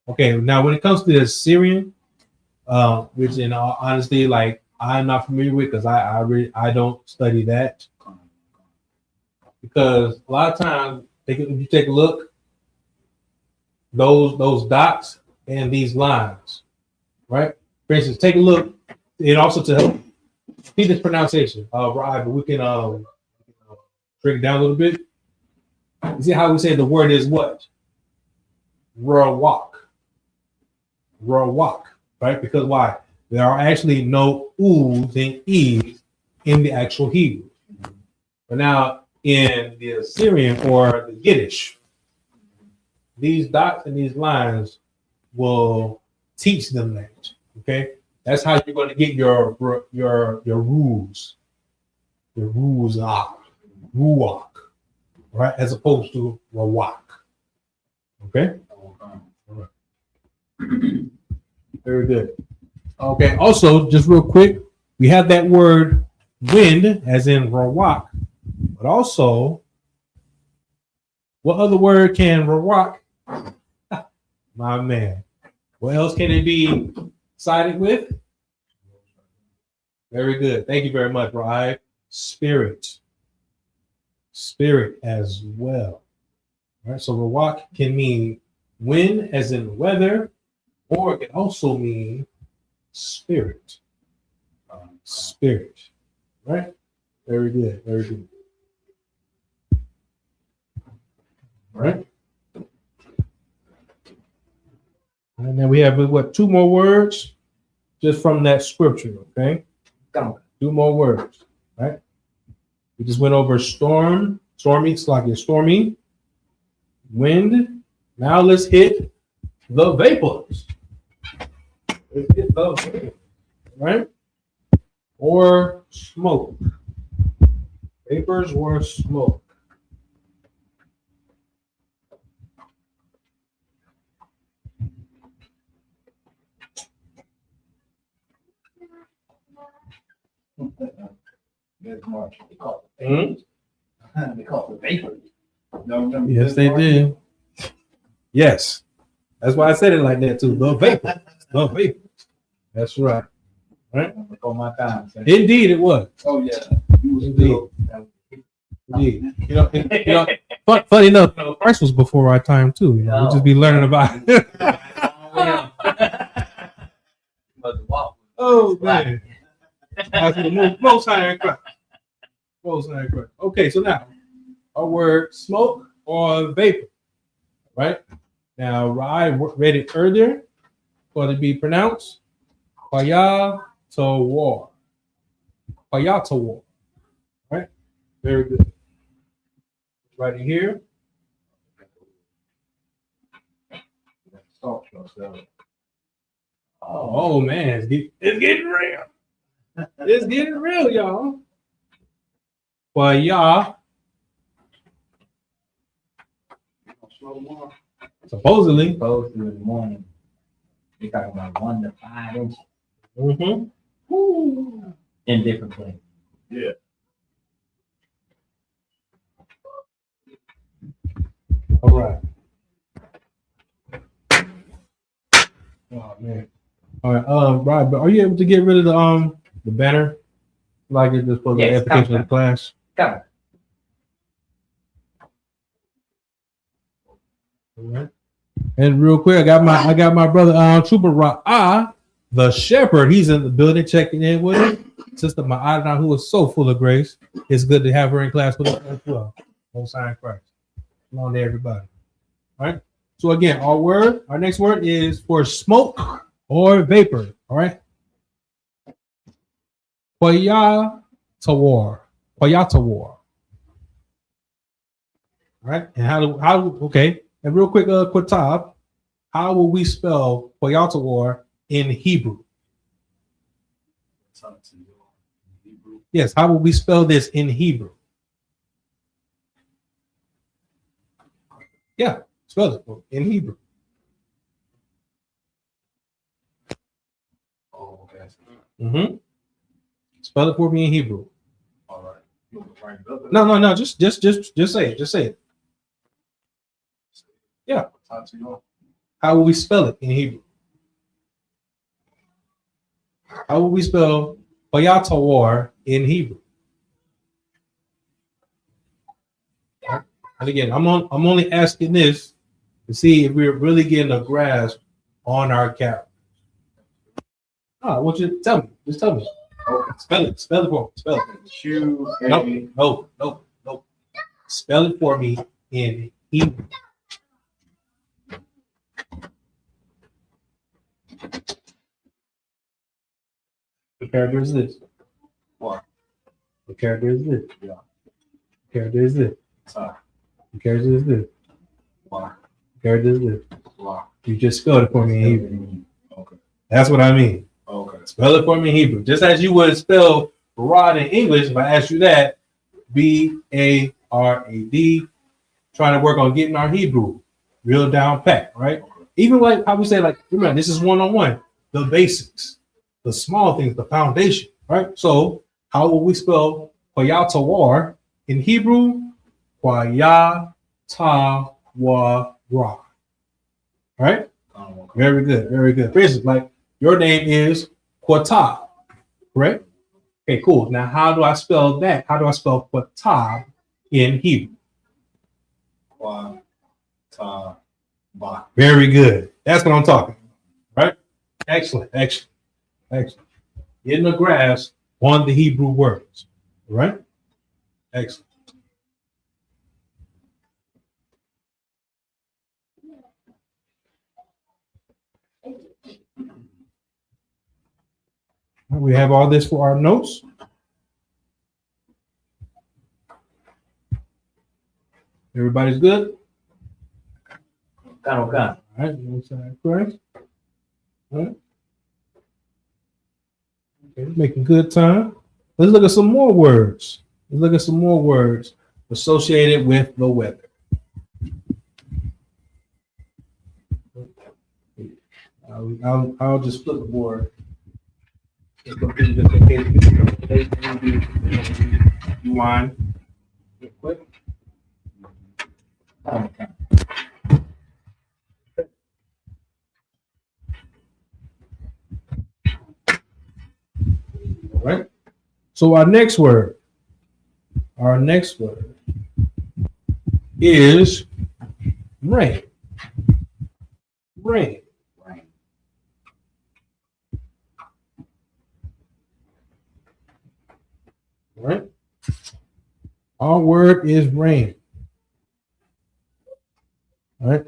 Okay. Now, when it comes to the Assyrian, which in all honesty, like I'm not familiar with because I don't study that. Because a lot of times, if you take a look, those dots and these lines, right? For instance, take a look. It also to help see this pronunciation, right? But we can break it down a little bit. You see how we say the word is what? Rawak. Rawak, right? Because why? There are actually no oo's and e's in the actual Hebrew. But now in the Assyrian or the Yiddish, these dots and these lines will teach them that. Okay, that's how you're going to get your rules. Your rules are ruach, right? As opposed to rawak. Okay. All right. Very good. Okay. Also, just real quick, we have that word wind, as in rawak, but also, what other word can rawak? My man. What else can it be sided with? Very good. Thank you very much, Rahib. Spirit. Spirit as well. All right. So rawak can mean wind, as in weather, or it can also mean spirit. Spirit. Right? Very good. Very good. All right. And then we have what, two more words just from that scripture, okay? Two more words, right? We just went over stormy, it's like a stormy, wind. Now let's hit the vapors. Let's hit the vapors, right? Or smoke. Vapors or smoke? There's March. They call it Hmm? They call it vapor. No, remember Yes, this they March? did. Yes. That's why I said it like that too. The vapor. The vapor. That's right. Right? On my time. So. Indeed, it was. Oh yeah. You was Indeed. still Indeed. Funny enough, Christ was before our time too. You know, we just be learning about it. Oh man. After the most high in Christ. Most high in Christ. Okay, so now our word smoke or vapor. Right? Now I read it earlier for it to be pronounced Payatawar. Payatawar. Right? Very good. Right in here. salt yourself. Oh man, it's getting real. It's getting real, y'all. Well, y'all. Supposedly. In the morning. They talking about 1 to 5 inches. Mm-hmm. In different places. Yeah. All right. Oh man. All right. Rob, are you able to get rid of the banner? Like it just for the application of the class? Come on. All right. And real quick, I got my brother Trooper Ra, the shepherd. He's in the building checking in with him. Sister Ma'adana, who is so full of grace. It's good to have her in class with us as well. Most High in Christ. Come on to everybody. All right. So again, our next word is for smoke or vapor. All right. Payatawar. Payatawar. All right. And okay. And real quick, Quatab, how will we spell Payatawar in Hebrew? Yes, how will we spell this in Hebrew? Yeah, spell it in Hebrew. Oh, okay. Mm-hmm. Spell it for me in Hebrew. All right. No. Just say it. Just say it. Yeah. How will we spell it in Hebrew? How will we spell Payatawar in Hebrew? And again, I'm only asking this to see if we're really getting a grasp on our cap. I want you to tell me. Just tell me. Okay. Spell it for me. Spell it. Nope. Spell it for me in Hebrew. The character is this. What? The character is this. Yeah. The character is this. Sorry. The character is this. Why? The character is this. Why? You just spelled it for me in Hebrew. Okay. That's what I mean. Okay. Spell it for me in Hebrew. Just as you would spell rod in English, if I asked you that, Barad, trying to work on getting our Hebrew real down pat, right? Okay. Even like how we say, like, remember, this is one-on-one, the basics, the small things, the foundation, right? So how will we spell Payatawar in Hebrew? Payatawara. Right? Okay. Very good, very good. For instance, like your name is Quatab, correct? Okay, cool. Now, how do I spell that? How do I spell Quatab in Hebrew? Ba. Very good. That's what I'm talking about, right? Excellent. Getting a grasp on the Hebrew words, right? Excellent. We have all this for our notes. Everybody's good? Okay. All right. Correct. All right. Okay, making good time. Let's look at some more words. Let's look at some more words associated with the weather. I'll just flip the board. Just in case you mind. Real quick. Okay. All right. So our next word is rain. Rain. All right. Our word is rain. All right.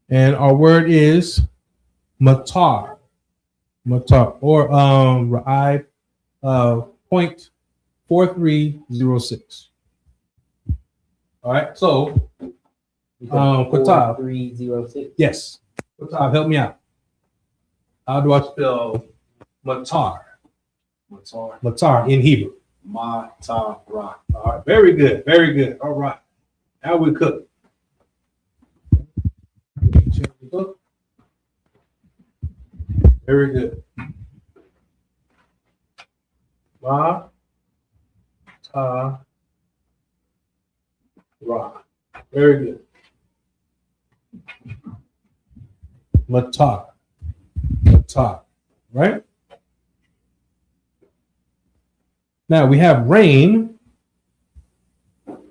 And our word is matar. Matar or Ra'ai 0.4306. All right. So Qatab. 4306. Yes. Qatab, help me out. How do I spell matar? Matar in Hebrew. Matara. All right. Very good. Very good. All right. Now we cook. Very good. Ma ta ra. Very good. Matar. Matar. Right? Now we have rain.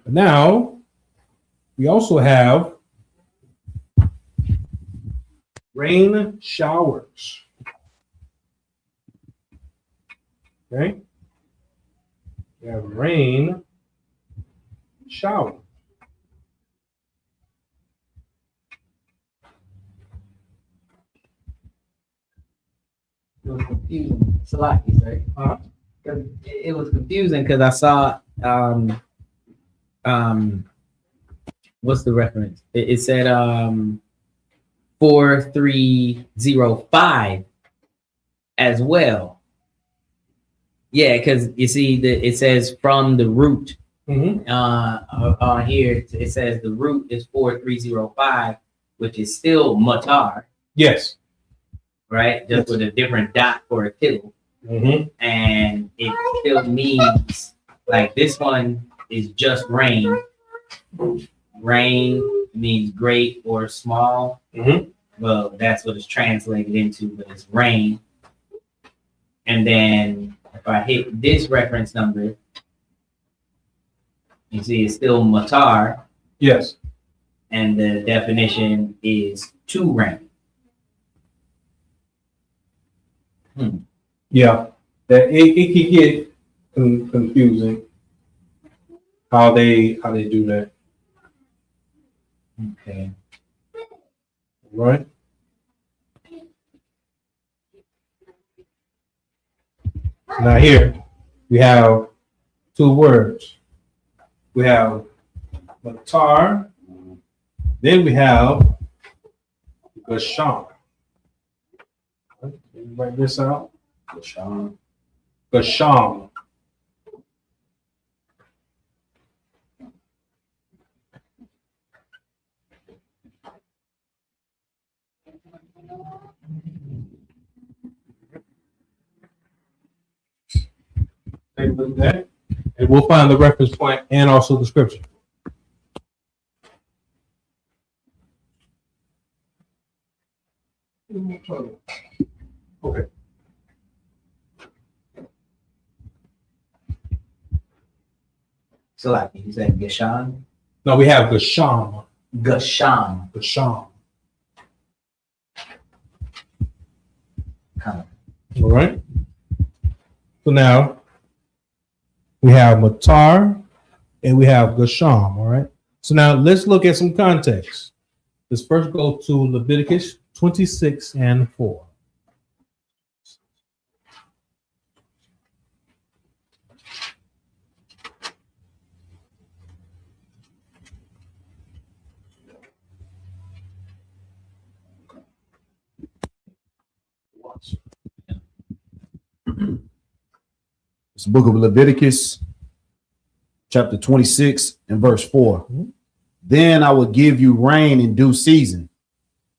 Now we also have rain showers. Okay. We have rain shower. It was confusing. Salaki, right? Uh-huh. It was confusing because I saw what's the reference? It said 4305 as well. Yeah, because you see that it says from the root. On here it says the root is 4305, which is still matar. Yes. Right? Just with a different dot for a tittle. And it still means like this one is just rain. Rain means great or small. Well, that's what it's translated into, but it's rain. And then if I hit this reference number, you see it's still matar. Yes. And the definition is to rain. Yeah, that it can get confusing how they do that. Okay. Right. Now here we have two words. We have matar, then we have gasham. Let me write this out. Gasham. Gasham. Take a look at that, and we'll find the reference point and also the scripture. Okay. So like you said Gashan? No, we have Gasham. Gasham. Gasham. All right. So now we have matar and we have Gasham. All right. So now let's look at some context. Let's first go to Leviticus 26:4. It's the book of Leviticus, chapter 26 and verse 4. Then I will give you rain in due season,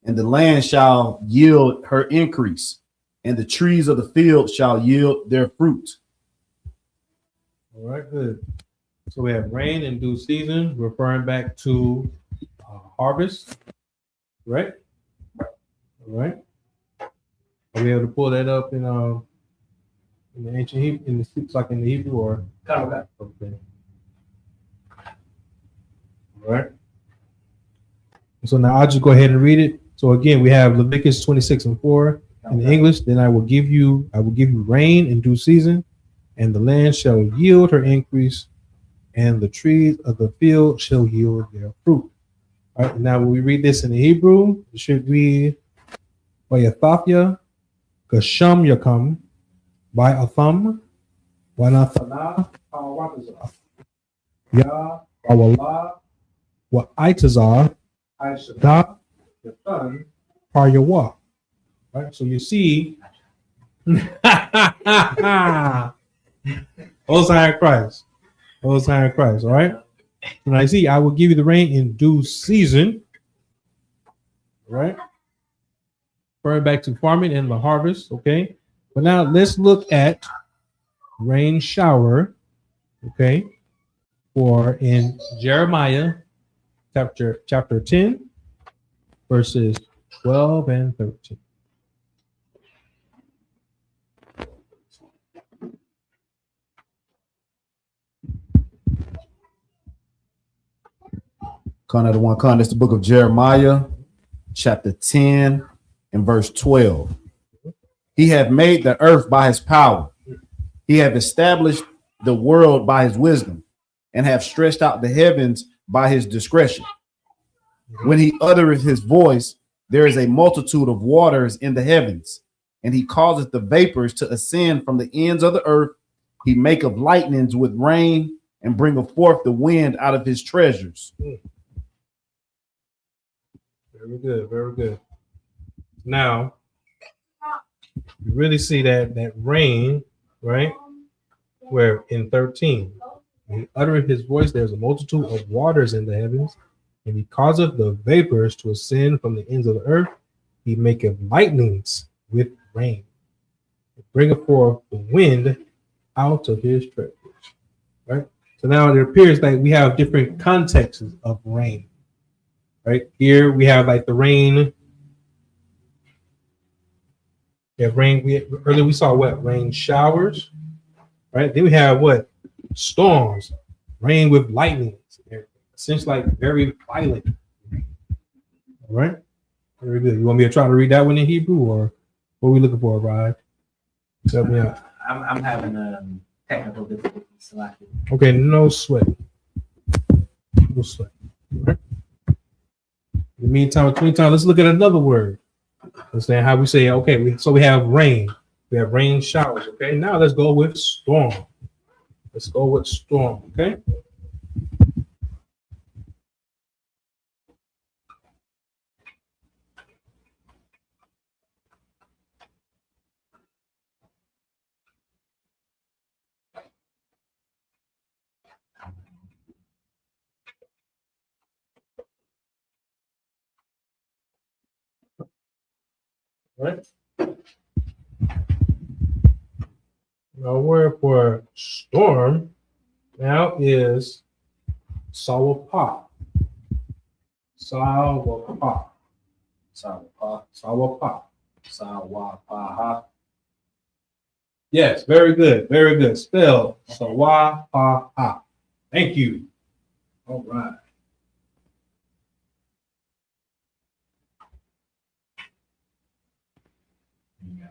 and the land shall yield her increase, and the trees of the field shall yield their fruit. All right, good. So we have rain in due season, referring back to harvest, right? All right. Are we able to pull that up in the ancient Hebrew, in the Hebrew, or okay? All right. So now I'll just go ahead and read it. So again, we have Leviticus 26 and 4 in the English. Then I will give you rain in due season, and the land shall yield her increase, and the trees of the field shall yield their fruit. All right. Now when we read this in the Hebrew, it should read Vayathafya Gasham Yakam by Atham Wanathana Pawatazah Ya Awala Wa Itazah Aishada Yatan Paryawa. Right, so you see Hosanna Christ. Hosanna Christ, all right? And I see I will give you the rain in due season. All right. Referring back to farming and the harvest, okay? But now let's look at rain shower, okay? For in Jeremiah chapter 10, verses 12 and 13. Con one con, that's the book of Jeremiah, chapter 10 and verse 12. He hath made the earth by his power. He hath established the world by his wisdom, and hath stretched out the heavens by his discretion. When he uttereth his voice, there is a multitude of waters in the heavens, and he causeth the vapors to ascend from the ends of the earth. He maketh lightnings with rain, and bringeth forth the wind out of his treasures. Very good, very good. Now, you really see that rain, right? Where in 13, when he uttereth his voice, there's a multitude of waters in the heavens, and he causeth the vapors to ascend from the ends of the earth. He maketh lightnings with rain, and bringeth forth the wind out of his treasures. Right? So now it appears that we have different contexts of rain. Right here we have like the rain. Earlier we saw what? Rain showers. Right? Then we have what? Storms, rain with lightning. Essentially like very violent. All right. Very good. You want me to try to read that one in Hebrew, or what are we looking for, Rod? Help me out. I'm having technical difficulties. Okay, no sweat. No sweat. All right. In the meantime, between time, let's look at another word. Understand how we say, okay, so we have rain. We have rain showers, okay? Now let's go with storm. Let's go with storm, okay? Right. Now, word for storm now is sawapa. Sawapa. Sawapa. Sawapa. Sawapaha. Yes, very good. Very good. Spell sawapaha. Thank you. All right.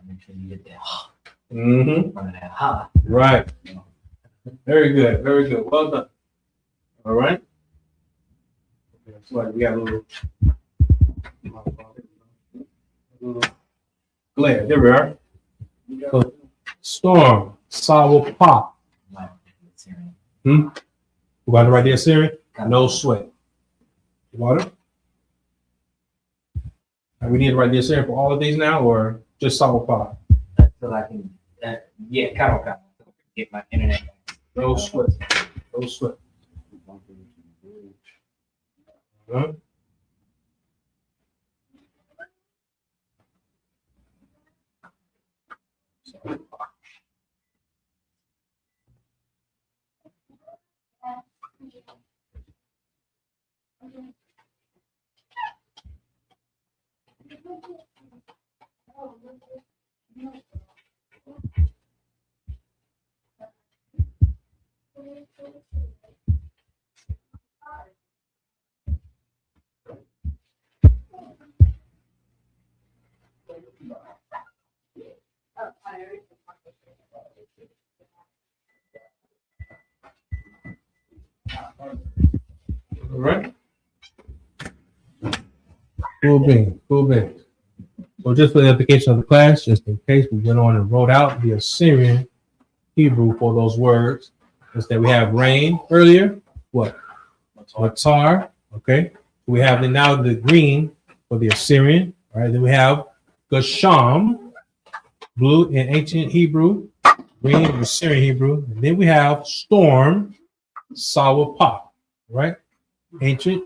Make sure you get that. Right. Very good. Very good. Well done. All right. Okay, so like we got a little glare. There we are. So, storm. Sawapa. We got it right there, Siri. No sweat. Water. And we need it right there, Siri, for all of these now, or just sawapa? So I can, yeah, kind of get my internet. No sweat. No sweat. Huh? All right. Cool beans. Cool beans. So just for the application of the class, just in case we went on and wrote out the Assyrian Hebrew for those words, instead we have rain earlier. What? Matar. Okay. We have now the green for the Assyrian. All right. Then we have Gasham, blue in ancient Hebrew, green in Assyrian Hebrew. And then we have storm, Sawapah. Right. Ancient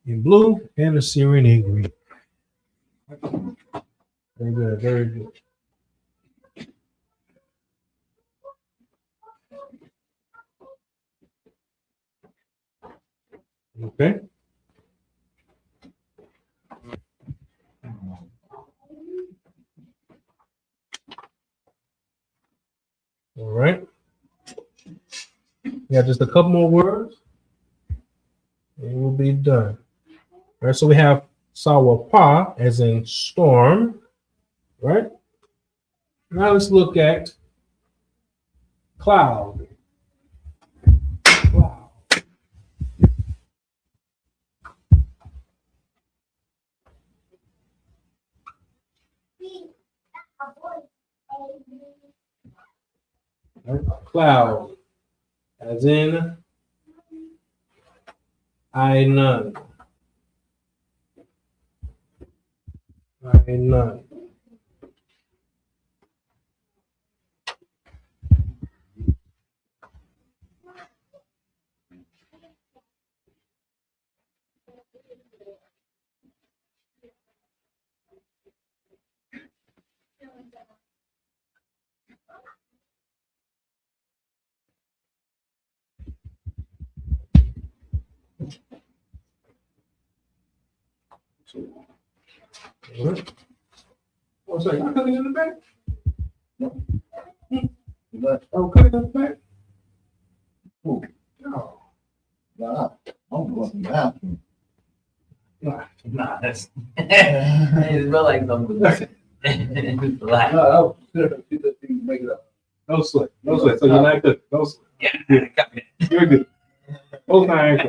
in blue and Assyrian in green. Very good, very good. Okay. All right. Yeah, just a couple more words. And we'll be done. All right, so we have Sawapah as in storm, right? Now let's look at cloud. Cloud. Right? Cloud as in I none. I none. All right. Oh, sorry, I'm cooking in the back. I'm cooking in the back. Oh. No. Nah, I'm going to the bathroom. Nah, that's it feel like something. It's black. No, make it up. No sweat. No sweat. So you're not good. No sweat. Yeah, got me. You're good. Both times.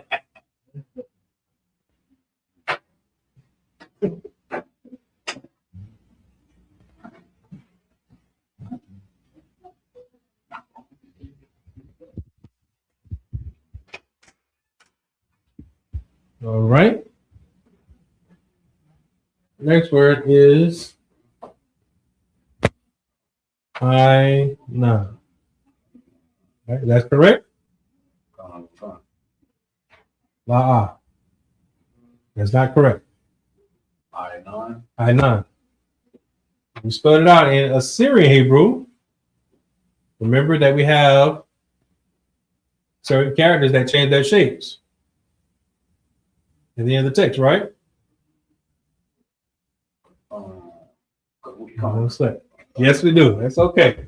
All right. Next word is I none. Right, that's correct. La. That's not correct. I none. I none. We spelled it out in Assyrian Hebrew. Remember that we have certain characters that change their shapes at the end of the text, right? No sweat. Yes, we do. That's okay.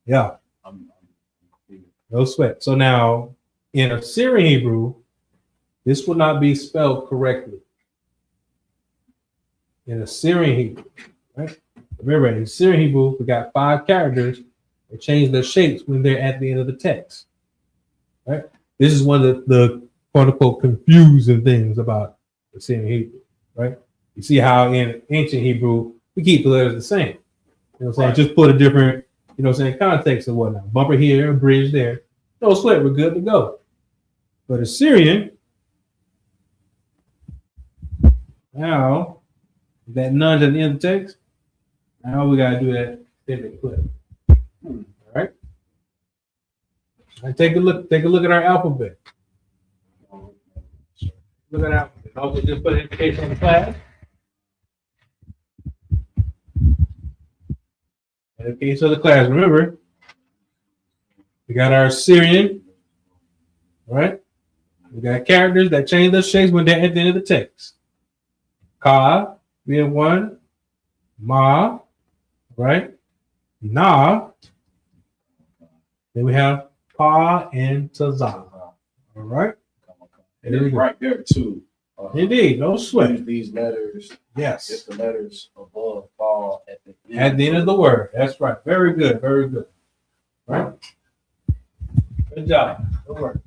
Yeah. No sweat. So now in Assyrian Hebrew, this will not be spelled correctly. In Assyrian Hebrew, right? Remember, in Assyrian Hebrew, we got 5 characters that change their shapes when they're at the end of the text. Right? This is one of the quote unquote confusing things about Assyrian Hebrew, right? You see how in ancient Hebrew, we keep the letters the same. You know what I'm saying? Right. Just put a different, you know what I'm saying, context and whatnot. Bumper here, bridge there. No sweat, we're good to go. But Assyrian, now that none's at the end of the text, now we gotta do that pivot clip. All right. Now take a look at our alphabet. Look at that. Also, just put indication on the class. Indication of the class. Remember, we got our Syrian, right? We got characters that change their shapes when they're at the end of the text. Ka being one, ma, right? Na. Then we have pa and taza. All right. And it's right there too. Indeed, no sweat. These letters. Yes. It's the letters above fall at the end. At the end of the word. That's right. Very good. Very good. Right. Good job. Good work.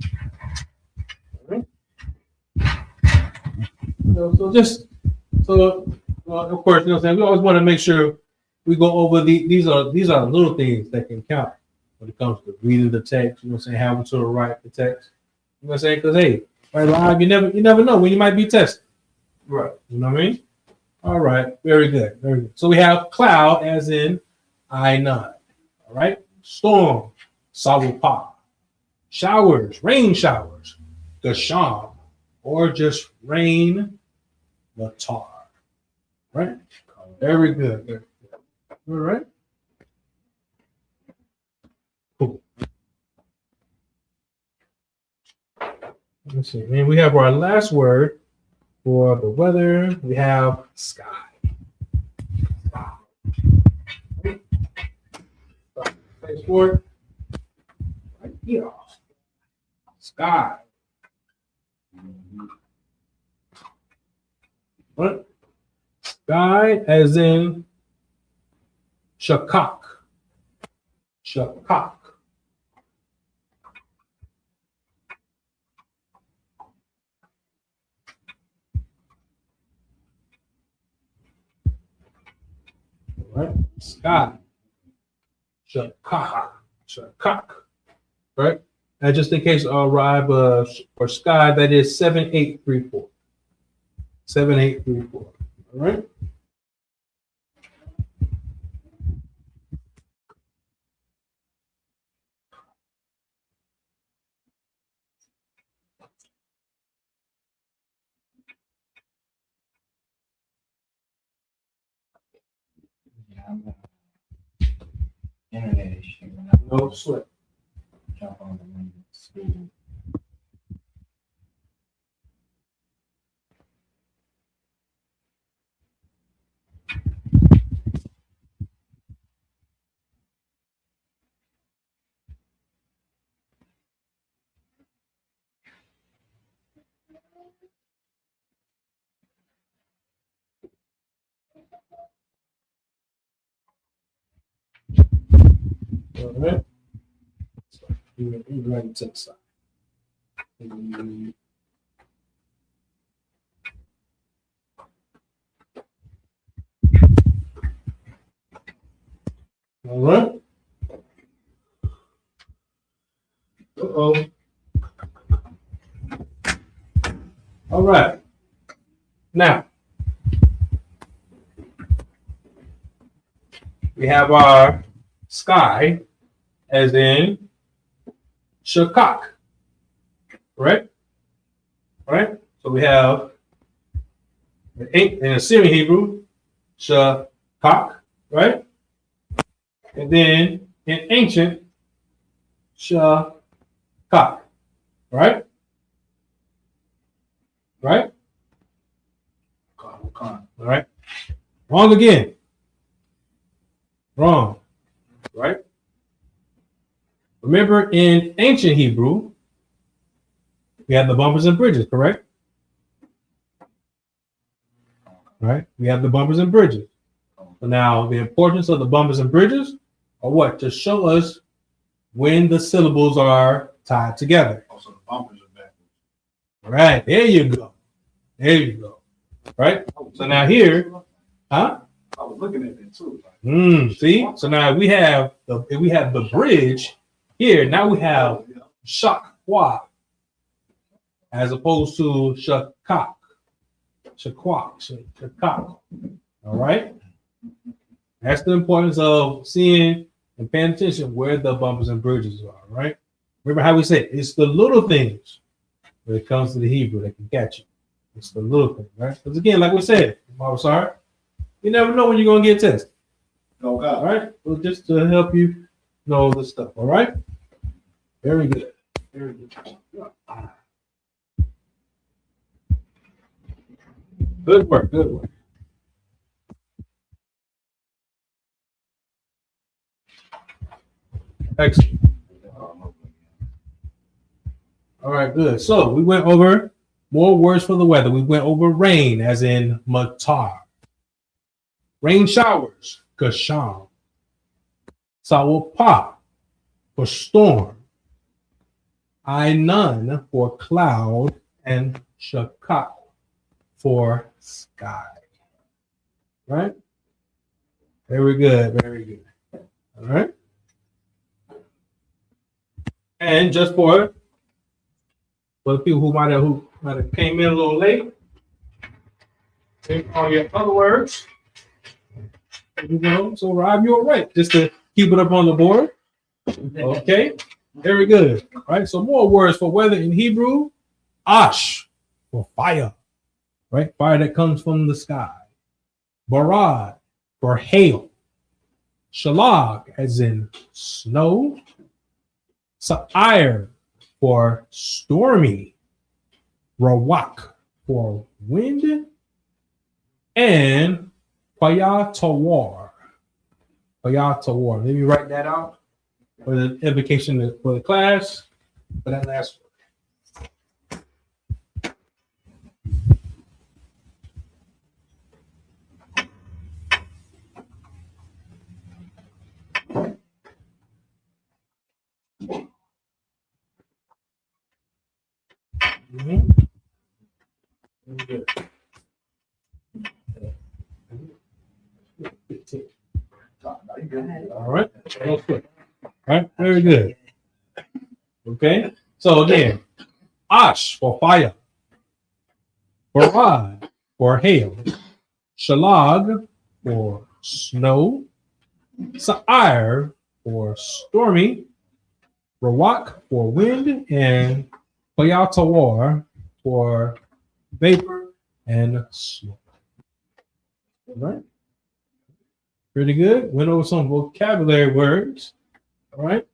All right. Of course, you know what I'm saying? We always want to make sure we go over these are the little things that can count when it comes to reading the text, you know what I'm saying, how to write the text. You know what I'm saying? Because hey, right live, you never know when you might be tested. Right. You know what I mean? All right. Very good. Very good. So we have cloud as in I-9. All right. Storm, sawupa. Showers, rain showers, gasham, or just rain, latar. Right? Very good. Very good. All right. Cool. Let's see. And we have our last word for the weather. We have sky. Sky. Thanks for it. Right here. Sky. What? Sky as in shakak. Shakak. Right? Sky. Shakak. Shakak. Right? And just in case arrive for sky, that is 7834. 7834. All right. Internet issue. No sweat. Jump on the screen. All right. So you ready to the side. All right. Uh-oh. All right. Now, we have our sky as in shakak, right? Right? So we have in Assyrian Hebrew, shakak, right? And then in ancient, shakak, right? Right? All right. Wrong again. Wrong. Right? Remember, in ancient Hebrew, we had the bumpers and bridges, correct? Right? We have the bumpers and bridges. So now, the importance of the bumpers and bridges are what? To show us when the syllables are tied together. Also, the bumpers are backwards. Right. There you go. There you go. Right? So now here, huh? I was looking at that too. See? So now we have the bridge here. Now we have shakwa as opposed to shakak. Shakak. All right? That's the importance of seeing and paying attention where the bumpers and bridges are, right? Remember how we said it's the little things when it comes to the Hebrew that can catch you. It's the little thing, right? Because again, like we said, I'm sorry, you never know when you're gonna get tested. No God. All right, so just to help you know the stuff. All right, very good, very good. Good work, good work. Excellent. All right, good. So we went over more words for the weather. We went over rain, as in matar. Rain showers, gasham. Sawapa for storm. Ainan for cloud, and shakak for sky. Right? Very good, very good. All right. And just for the people who might have came in a little late, on your other words, so Rob, you're right. Just to keep it up on the board. Okay, very good. All right, so more words for weather in Hebrew. Ash for fire, right? Fire that comes from the sky. Barad for hail. Shalag as in snow. Sa'ir for stormy. Rawak for wind. And Payatawar. Payatawar. Let me write that out for the invocation for the class for that last word. Mm-hmm. Good. 15. All right. All right. Very good. Okay. So again, Ash for fire. Barad for hail. Shalag for snow. Sa'ir for stormy. Rawak for wind. And Payatawar for vapor and smoke. All right. Pretty good. Went over some vocabulary words. All right.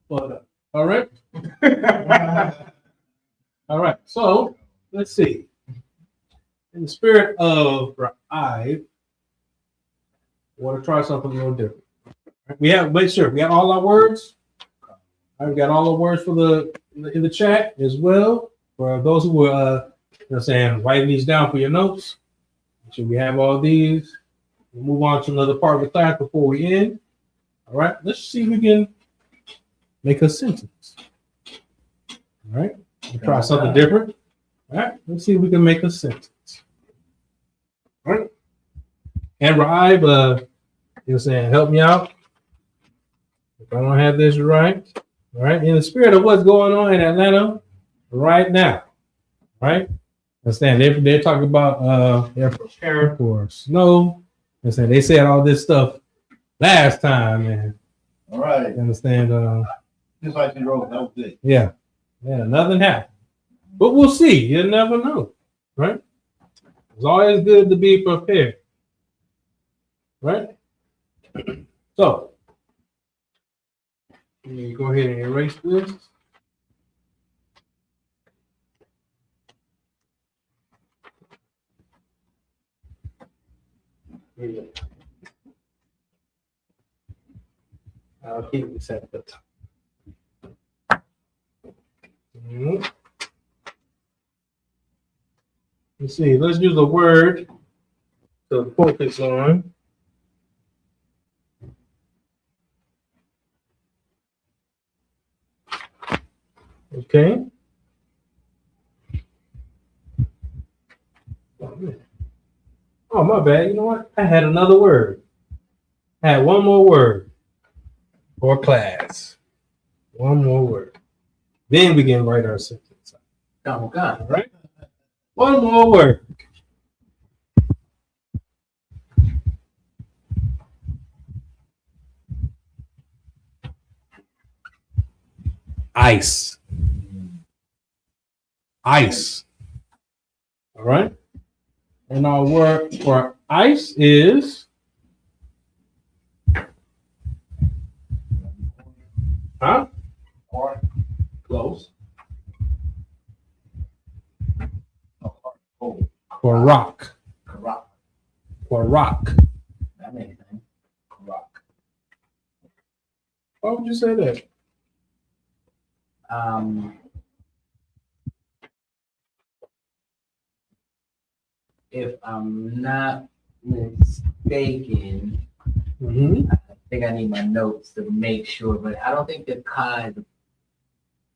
But, all right. All right. So let's see. In the spirit of I want to try something a little different. We have, make sure we got all our words. I've got all the words for in the chat as well. For those who were writing these down for your notes. Should we have all these? We'll move on to another part of the class before we end. All right, let's see if we can make a sentence. All right, we'll try something different. All right, let's see if we can make a sentence. All right, and Raib, help me out if I don't have this right. All right, in the spirit of what's going on in Atlanta right now, right? Understand they're talking about they're preparing for snow. Understand they said all this stuff last time, man. All right. You understand? Just like you wrote, that was it. Yeah, nothing happened, but we'll see. You never know, right? It's always good to be prepared, right? So, let me go ahead and erase this. I'll keep this at the top. Let's see. Let's use a word to focus on. Okay. Oh, my bad. You know what? I had another word. I had one more word for class. One more word. Then we can write our sentence. Oh, God. All right. One more word. Ice. Ice. All right. And our word for ice is close. Karak. Karak. That makes sense. Why would you say that? If I'm not mistaken, Mm-hmm. I think I need my notes to make sure, but I don't think the ka is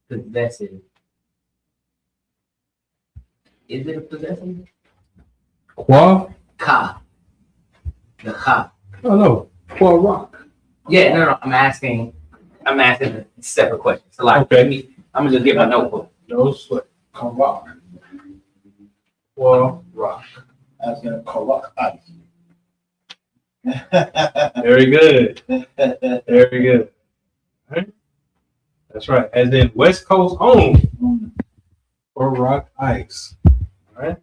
possessive. Is it a possessive? Qua? Ka. The ka. Oh no. Karak. Yeah, no. I'm asking a separate question. So like, Okay. I'm gonna just get my notebook. No sweat. Karak. Karak. That's gonna Karak ice. Very good. Very good. All right. That's right. As in West Coast own. Karak ice. All right.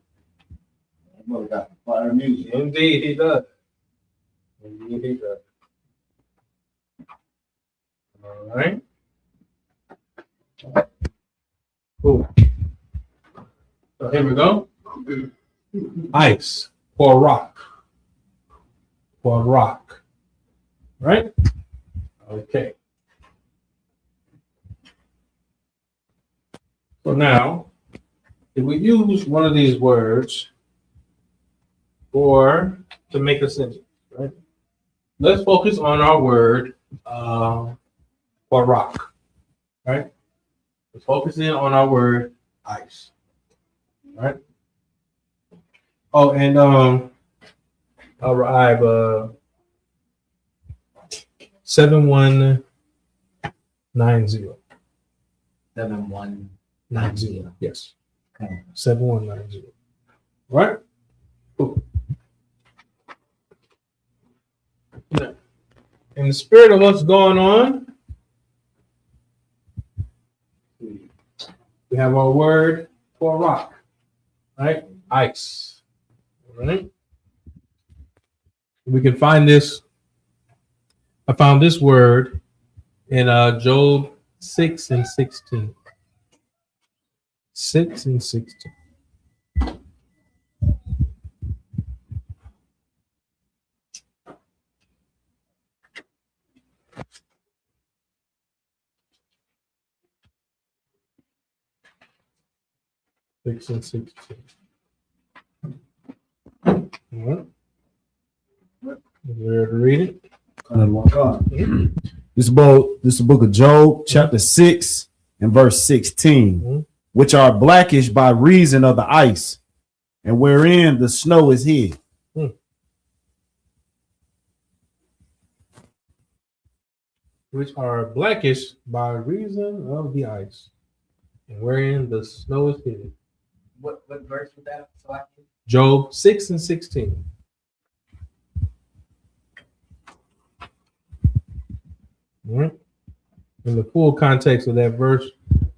Brother got fire music. Indeed, he does. Indeed, he does. All right. Cool. So here we go. Ice or rock. Or rock. Right? Okay. So now, if we use one of these words or to make a sentence, right? Let's focus on our word for rock, right? Let's focus in on our word ice, right? Oh, and I have 7190. 7190. Yes. Okay. 7190. Right? Cool. Now, in the spirit of what's going on, we have our word for rock, right? Ice. All right. We can find this. I found this word in Job 6 and 16. 6 and 16. Six and 16. All right. Where to read it? This is the book of Job, chapter 6 and verse 16, which are blackish by reason of the ice, and wherein the snow is hid. Which are blackish by reason of the ice, and wherein the snow is hidden. What verse was that? So I can... Job 6 and 16. All right. And the full context of that verse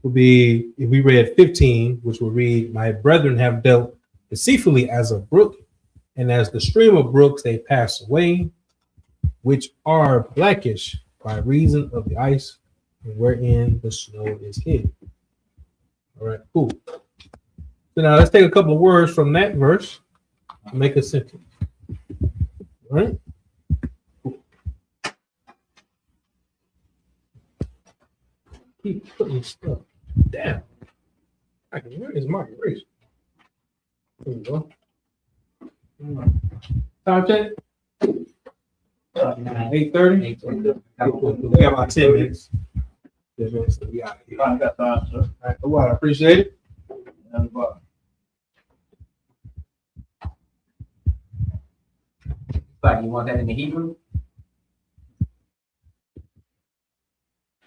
will be if we read 15, which will read, "My brethren have dealt deceitfully as a brook, and as the stream of brooks they pass away, which are blackish by reason of the ice, and wherein the snow is hid." All right, cool. So now let's take a couple of words from that verse and make a sentence. All right. Cool. Keep putting stuff down. Where is my erase? There we go. Time check. 8:30. We got about 10 minutes. 10 minutes to be out here. I got time, sir. All right, well, I appreciate it. But you want that in the Hebrew?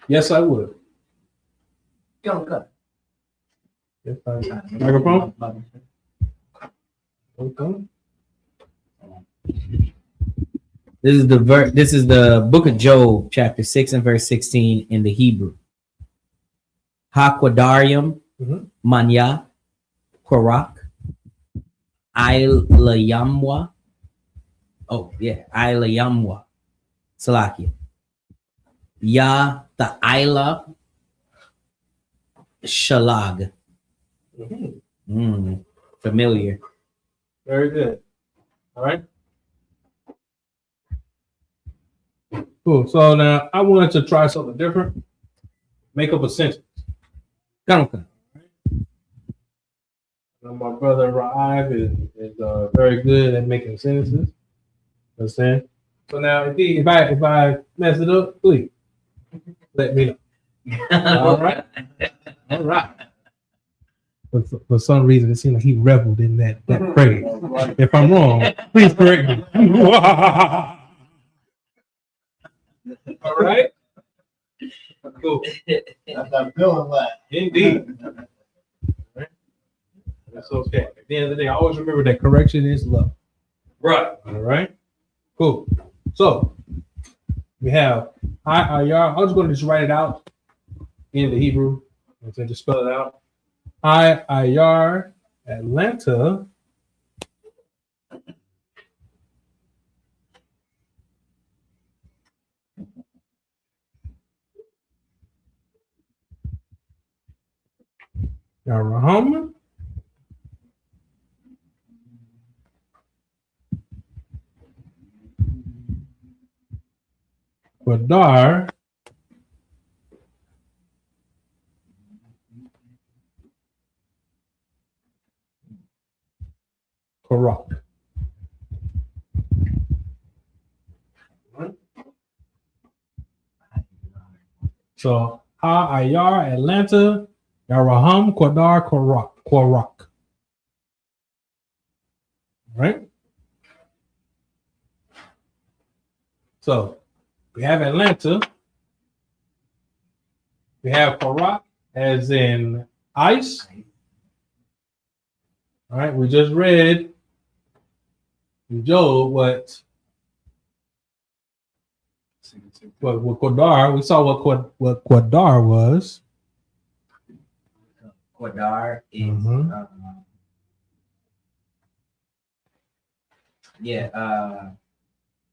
Yes, I would. Don't cut. Yes, microphone. Okay. This is the book of Job, chapter 6 and verse 16 in the Hebrew. Haquadarium, Manya, Korak, Ilayamwa. Oh, yeah, Ilayamwa, Salakia. Ya Ta'ila Shalag. Familiar. Very good. All right. Cool. So now I wanted to try something different. Make up a sentence. Come on. My brother Ra'iv is very good at making sentences. Understand? So now, if I mess it up, please let me know. All right. All right. For some reason, it seems like he reveled in that phrase. If I'm wrong, please correct me. All right. Cool. That's that feeling like. Indeed. Right. That's okay. At the end of the day, I always remember that correction is love. Right. All right. Cool. So we have I was going to just write it out in the Hebrew. So just spell it out. Ayar Atlanta. Yaraham. Badar. Karak. So Ayar Atlanta. Yaraham Kwadar Kwarak. Right? So we have Atlanta. We have Kwarak as in ice. All right, we just read in Job what Kwadar, we saw what Kwadar was. Quadar is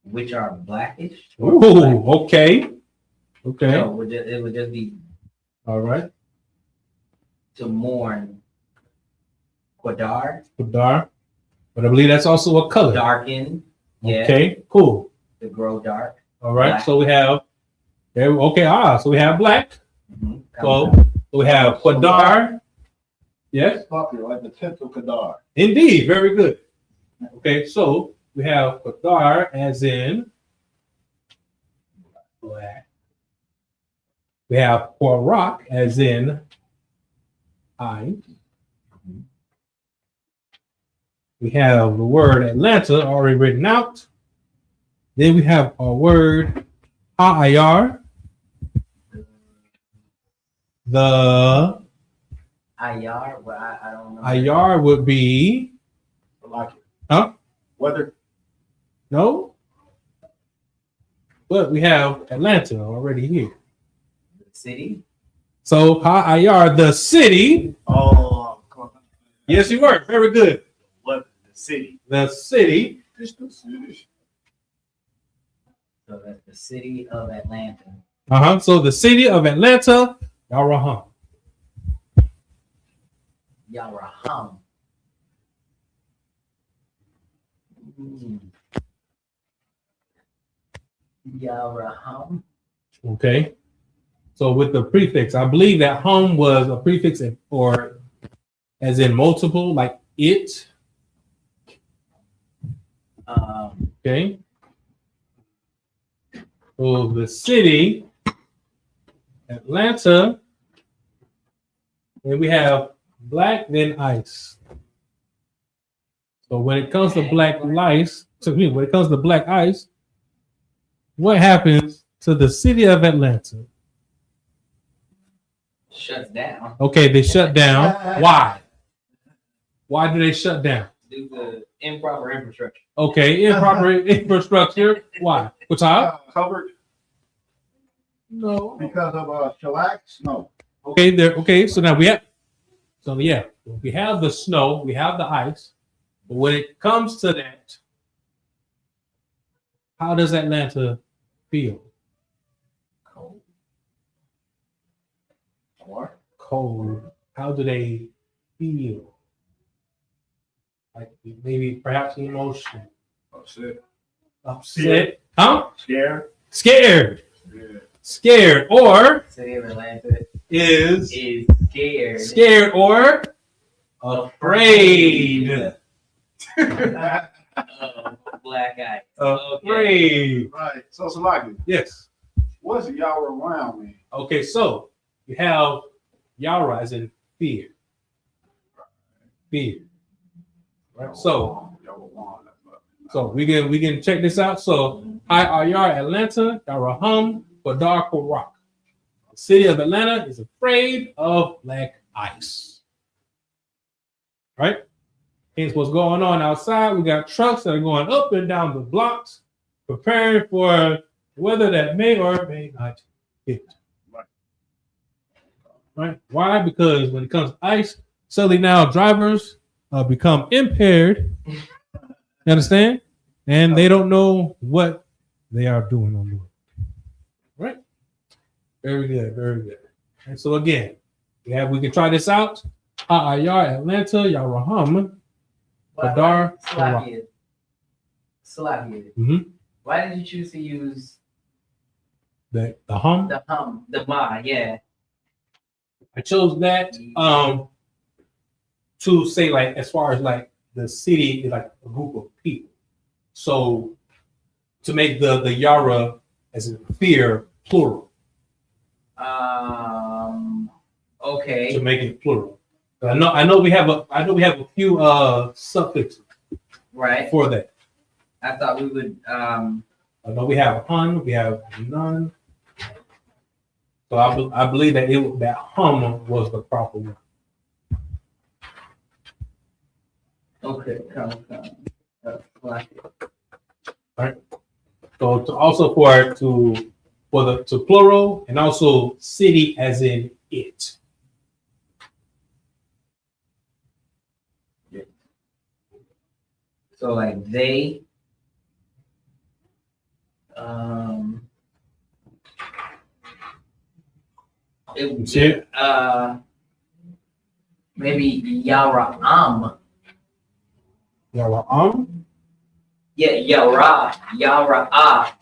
which are blackish. Ooh, okay. Okay. So it would just be all right. To mourn Quadar. Quadar. But I believe that's also a color. Darken. Yeah. Okay, cool. To grow dark. All right. Black. So we have there. Okay, so we have black. So we have Quadar. Yes. Popular, like the tinsel Kadar. Indeed, very good. Okay, so we have Qadar as in black. We have Qarak as in ice. We have the word Atlanta already written out. Then we have our word Ayar. The Ayar, well, I don't know. Ayar would be Like it. Huh? Weather. No. But we have Atlanta already here. The city. So Ayar, the city. Oh, Yes, you were. Very good. what? The city. The city. It's the city. So that's the city of Atlanta. So the city of Atlanta, Yaraham. Yaraham. Yaraham. Okay. So with the prefix, I believe that hum was a prefix or as in multiple, like it. Okay. So the city, Atlanta, and we have black, then ice. So when it comes to black ice, when it comes to black ice, what happens to the city of Atlanta? Shuts down. Okay, they shut down. Why? Why do they shut down? Due to improper infrastructure. Okay, improper infrastructure. Why? What's up? Covered No. because of shellac? No. Okay, there. Okay, so now we have. So yeah, we have the snow, we have the ice, but when it comes to that, how does Atlanta feel? Cold. Cold. How do they feel? Like maybe perhaps emotion. Upset. Huh? Scared. Yeah. Scared. Or City of Atlanta is scared. scared or afraid. Black eye. Afraid. Right. So Salaki, Yes. what's y'all around me? Okay, so you have Yara as in fear. Fear. Right. So we can check this out. So IRR Atlanta, Yarahum, Badar Rock. The city of Atlanta is afraid of black ice. Right? Hence what's going on outside. We got trucks that are going up and down the blocks, preparing for weather that may or may not hit. Right? Why? Because when it comes to ice, suddenly now drivers become impaired. You understand? And they don't know what they are doing on the road. Right? Very good, very good. And so again, we can try this out. Ayar, Atlanta, Yaraham, Badar, Salakia. Mm-hmm. Why did you choose to use the hum? The ma, yeah. I chose that to say, like, as far as like the city is like a group of people. So to make the Yara as in fear plural. Okay. To make it plural. I know we have a few suffixes right for that. I thought we would I know we have hun, we have none. So I believe that that hum was the proper one. okay, come. Right. So to plural and also city as in it. So like they maybe Yara'am. Yara'am? Yeah, Yara'ah.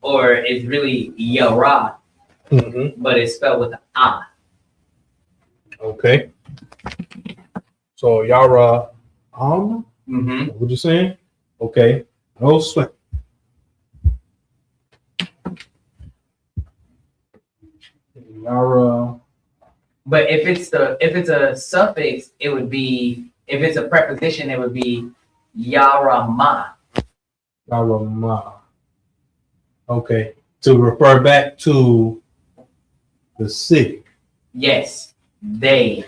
Or it's really Yara, but it's spelled with an ah. Okay. So Yara what you saying? Okay. No sweat. Yara. But if it's a suffix, it would be, if it's a preposition, it would be Yarama. Yarama. Okay. To refer back to the city. Yes, they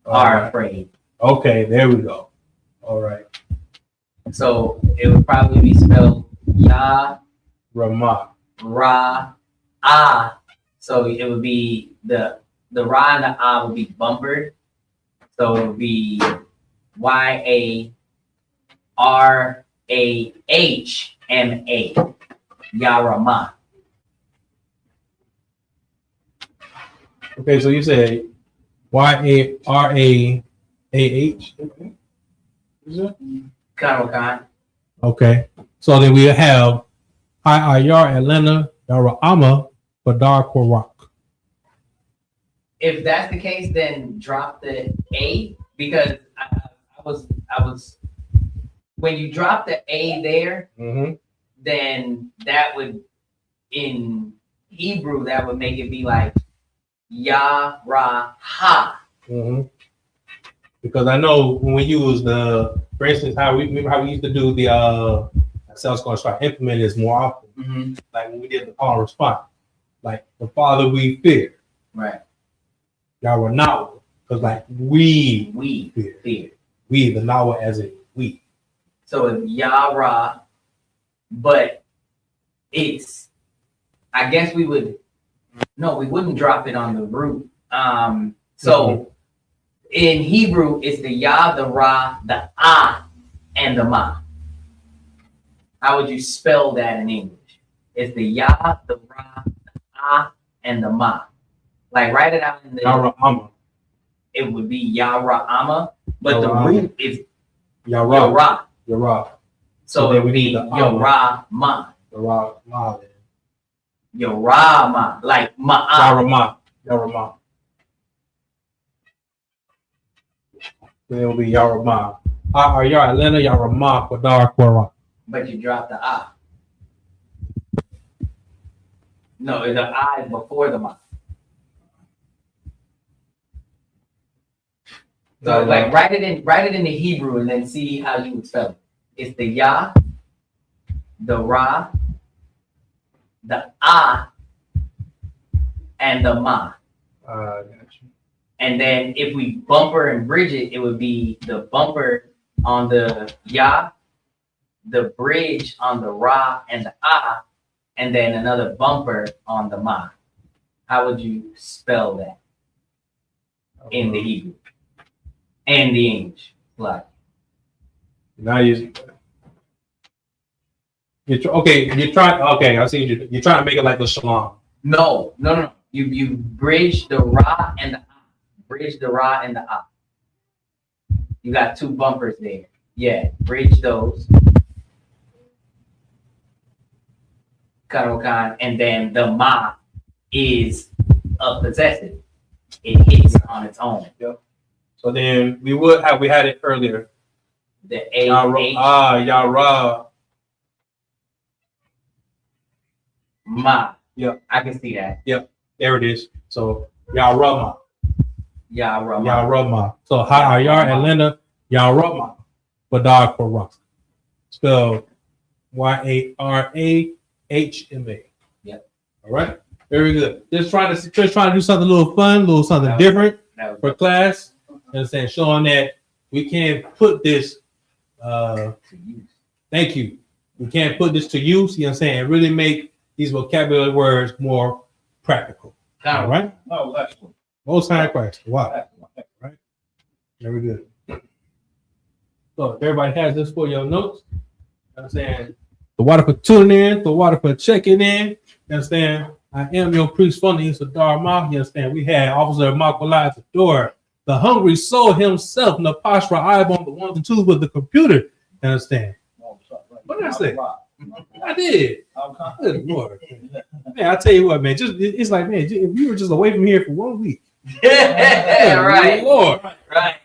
are afraid. Okay, there we go. All right. So it would probably be spelled Ya Rama. Ra Ah. So it would be the Ra and the Ah would be bumpered. So it would be YARAHMA. Yarama. Okay, so you say YARAAH. Is it? Karakan. Okay. So then we have IIR Atlanta Yara'ama Badar Kwarak. If that's the case, then drop the A, because I was when you drop the A there, then that would, in Hebrew, that would make it be like Yaraha. Because I know when we use for instance, how we used to do the sales going to start implementing this more often. Like when we did the call and response, like the Father we fear. Right. Yahweh Nawa. Because like we fear. We, the Nawa as in we. So it's Yara, but it's, I guess we would No, we wouldn't drop it on the root. So in Hebrew, it's the Yah, the Ra, the Ah, and the Ma. How would you spell that in English? It's the Yah, the Ra, the Ah, and the Ma. Like write it out in the. Yara'ama. It would be Yara'ama, but the Yara'ama. root is Yara. Yara. Yara. So it would be the Yarama. Yara'ama. Yarama, like Ma'ah. Yarama. Then it will be Yarama. Atlanta, Yarama, Qadar, Quran. But you drop the ah. No, the ah is before the ma. So like write it in the Hebrew and then see how you would spell it. It's the Yah, the Ra, the Ah, and the Ma. Got you. And then if we bumper and bridge it, it would be the bumper on the Yah, the bridge on the Ra and the Ah, and then another bumper on the Ma. How would you spell that in the Hebrew and the English? Like now you're trying. Okay, I see you're trying to make it like the shalom. no. You bridge the Ra and the Ah. Bridge the Ra and the Ah. You got two bumpers there. Yeah, bridge those. Karokan, and then the Ma is a possessive. It hits on its own. Yep. So then we had it earlier. The A Yara. Ma. Yep. I can see that. Yep. There it is. So Yarama. Yarama. Yarama. So Hayar Atlanta, Yarama, Qadar, Quran. Spelled YARAHMA. Yep. All right. Very good. Just trying to do something a little fun, a little something different for class. Understand? Showing that we can put this. Thank you. We can put this to use. You know what I'm saying? And really make these vocabulary words more practical. All right. Oh, that's cool. Most high Christ. Wow. Right. Very good. So if everybody has this for your notes. You know what I'm saying? The water for tuning in, the water for checking in. You understand? I am your priest from the east of Dharma. You understand? We had Officer Makwala at the door. The hungry soul himself, Napashra Ibon, the ones and twos with the computer. You understand? What did I say? I did. Good Lord. Man, I tell you what, man. It's like, man, if you were just away from here for 1 week. Yeah, right. Lord. Right.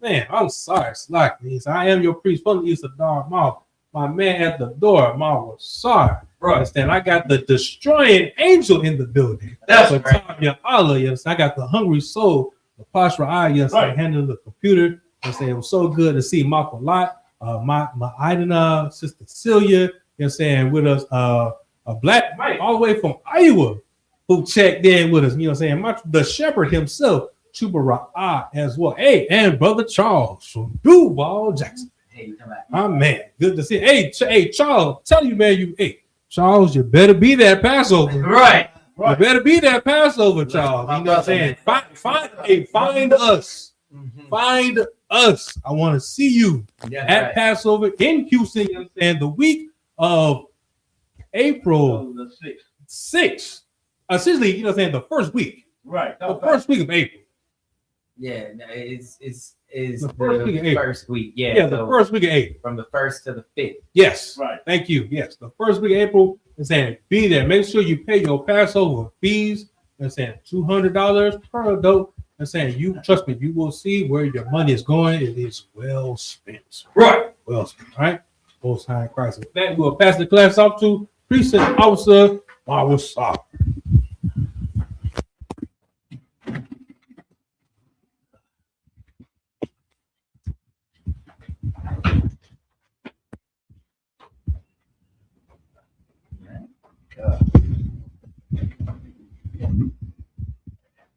Man, I'm sorry. Slack me. I am your priest from the east of Dharma. My man at the door, Ma was sorry. Bro, understand? I got the destroying angel in the building. That's right. Allah, you understand? I got the hungry soul, the Pashra Eye, you understand? Handling the computer. I say it was so good to see Mark a lot. My Idina, Sister Celia, you know what I'm saying, with us, a black Mike all the way from Iowa who checked in with us, you know what I'm saying? The shepherd himself, Chuba as well. Hey, and Brother Charles from Duval Jackson. Hey, come back. My man, good to see you. Hey, Charles, tell you, man, Charles, you better be that Passover. Right. You better be that Passover, Charles. You know what I'm saying? Find us. Mm-hmm. Find us. I want to see you at Passover in Houston. You understand? The week of April 6th. Essentially, you know what I'm saying? The first week. Right. The first week of April. Yeah, it's the first week of April. First week. Yeah, the first week of April. From the 1st to the 5th. Yes. Right. Thank you. Yes. The first week of April is saying be there. Make sure you pay your Passover fees. I'm saying $200 per adult. I'm saying you trust me, you will see where your money is going. It is well spent. Right. Well spent. All right. Most High Christ. With that, we'll pass the class off to Precinct Officer Mawasa.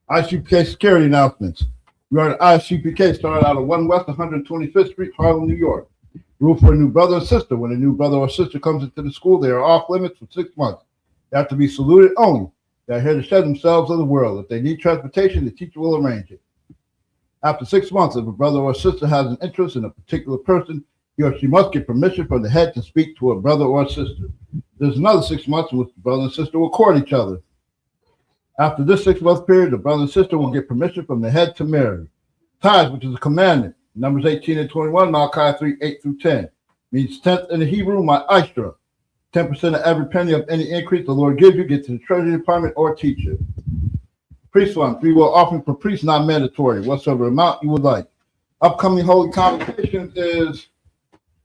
ISUPK security announcements. We are at ISUPK, started out of 1 West 125th Street, Harlem, New York. Rule for a new brother or sister. When a new brother or sister comes into the school, they are off limits for 6 months. They have to be saluted only. They are here to shed themselves of the world. If they need transportation, the teacher will arrange it. After 6 months, if a brother or sister has an interest in a particular person, he or she must get permission from the head to speak to a brother or sister. There's another 6 months in which the brother and sister will court each other. After this 6-month period, the brother and sister will get permission from the head to marry. Tithes, which is a commandment, Numbers 18 and 21, Malachi 3, 8 through 10, means tenth in the Hebrew, ma'astra. 10% of every penny of any increase the Lord gives you get to the treasury department or teacher. Priest fund, free will offering for priests, not mandatory, whatsoever amount you would like. Upcoming holy convocation is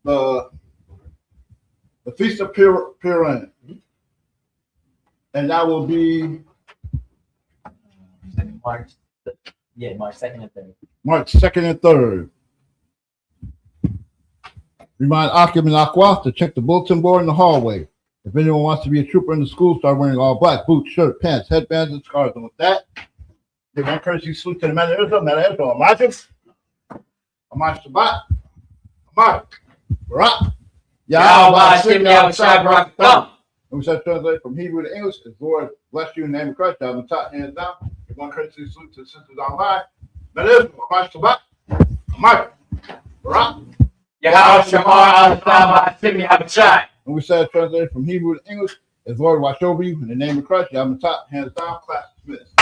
the Feast of Purim. And that will be March 2nd and 3rd. March 2nd and 3rd. Remind Akim and Aqua to check the bulletin board in the hallway. If anyone wants to be a trooper in the school, start wearing all black boots, shirt, pants, headbands, and scarves. And with that, give my courtesy salute to the man of Israel, Amach Shabbat, Amach, Barak, Yahweh Hashem, Yahweh Shai Barak Thumb. And we said translate from Hebrew to English. As Lord bless you in the name of Christ, I have been taught hands down. Give my courtesy salute to the sisters online. Man of Israel, Amach Shabbat, Amach, Barak. Yahweh Shamar Al Hashem, Yahweh Shai. And we said translated from Hebrew to English. As Lord watch over you in the name of Christ, you have been taught hands down, class dismissed.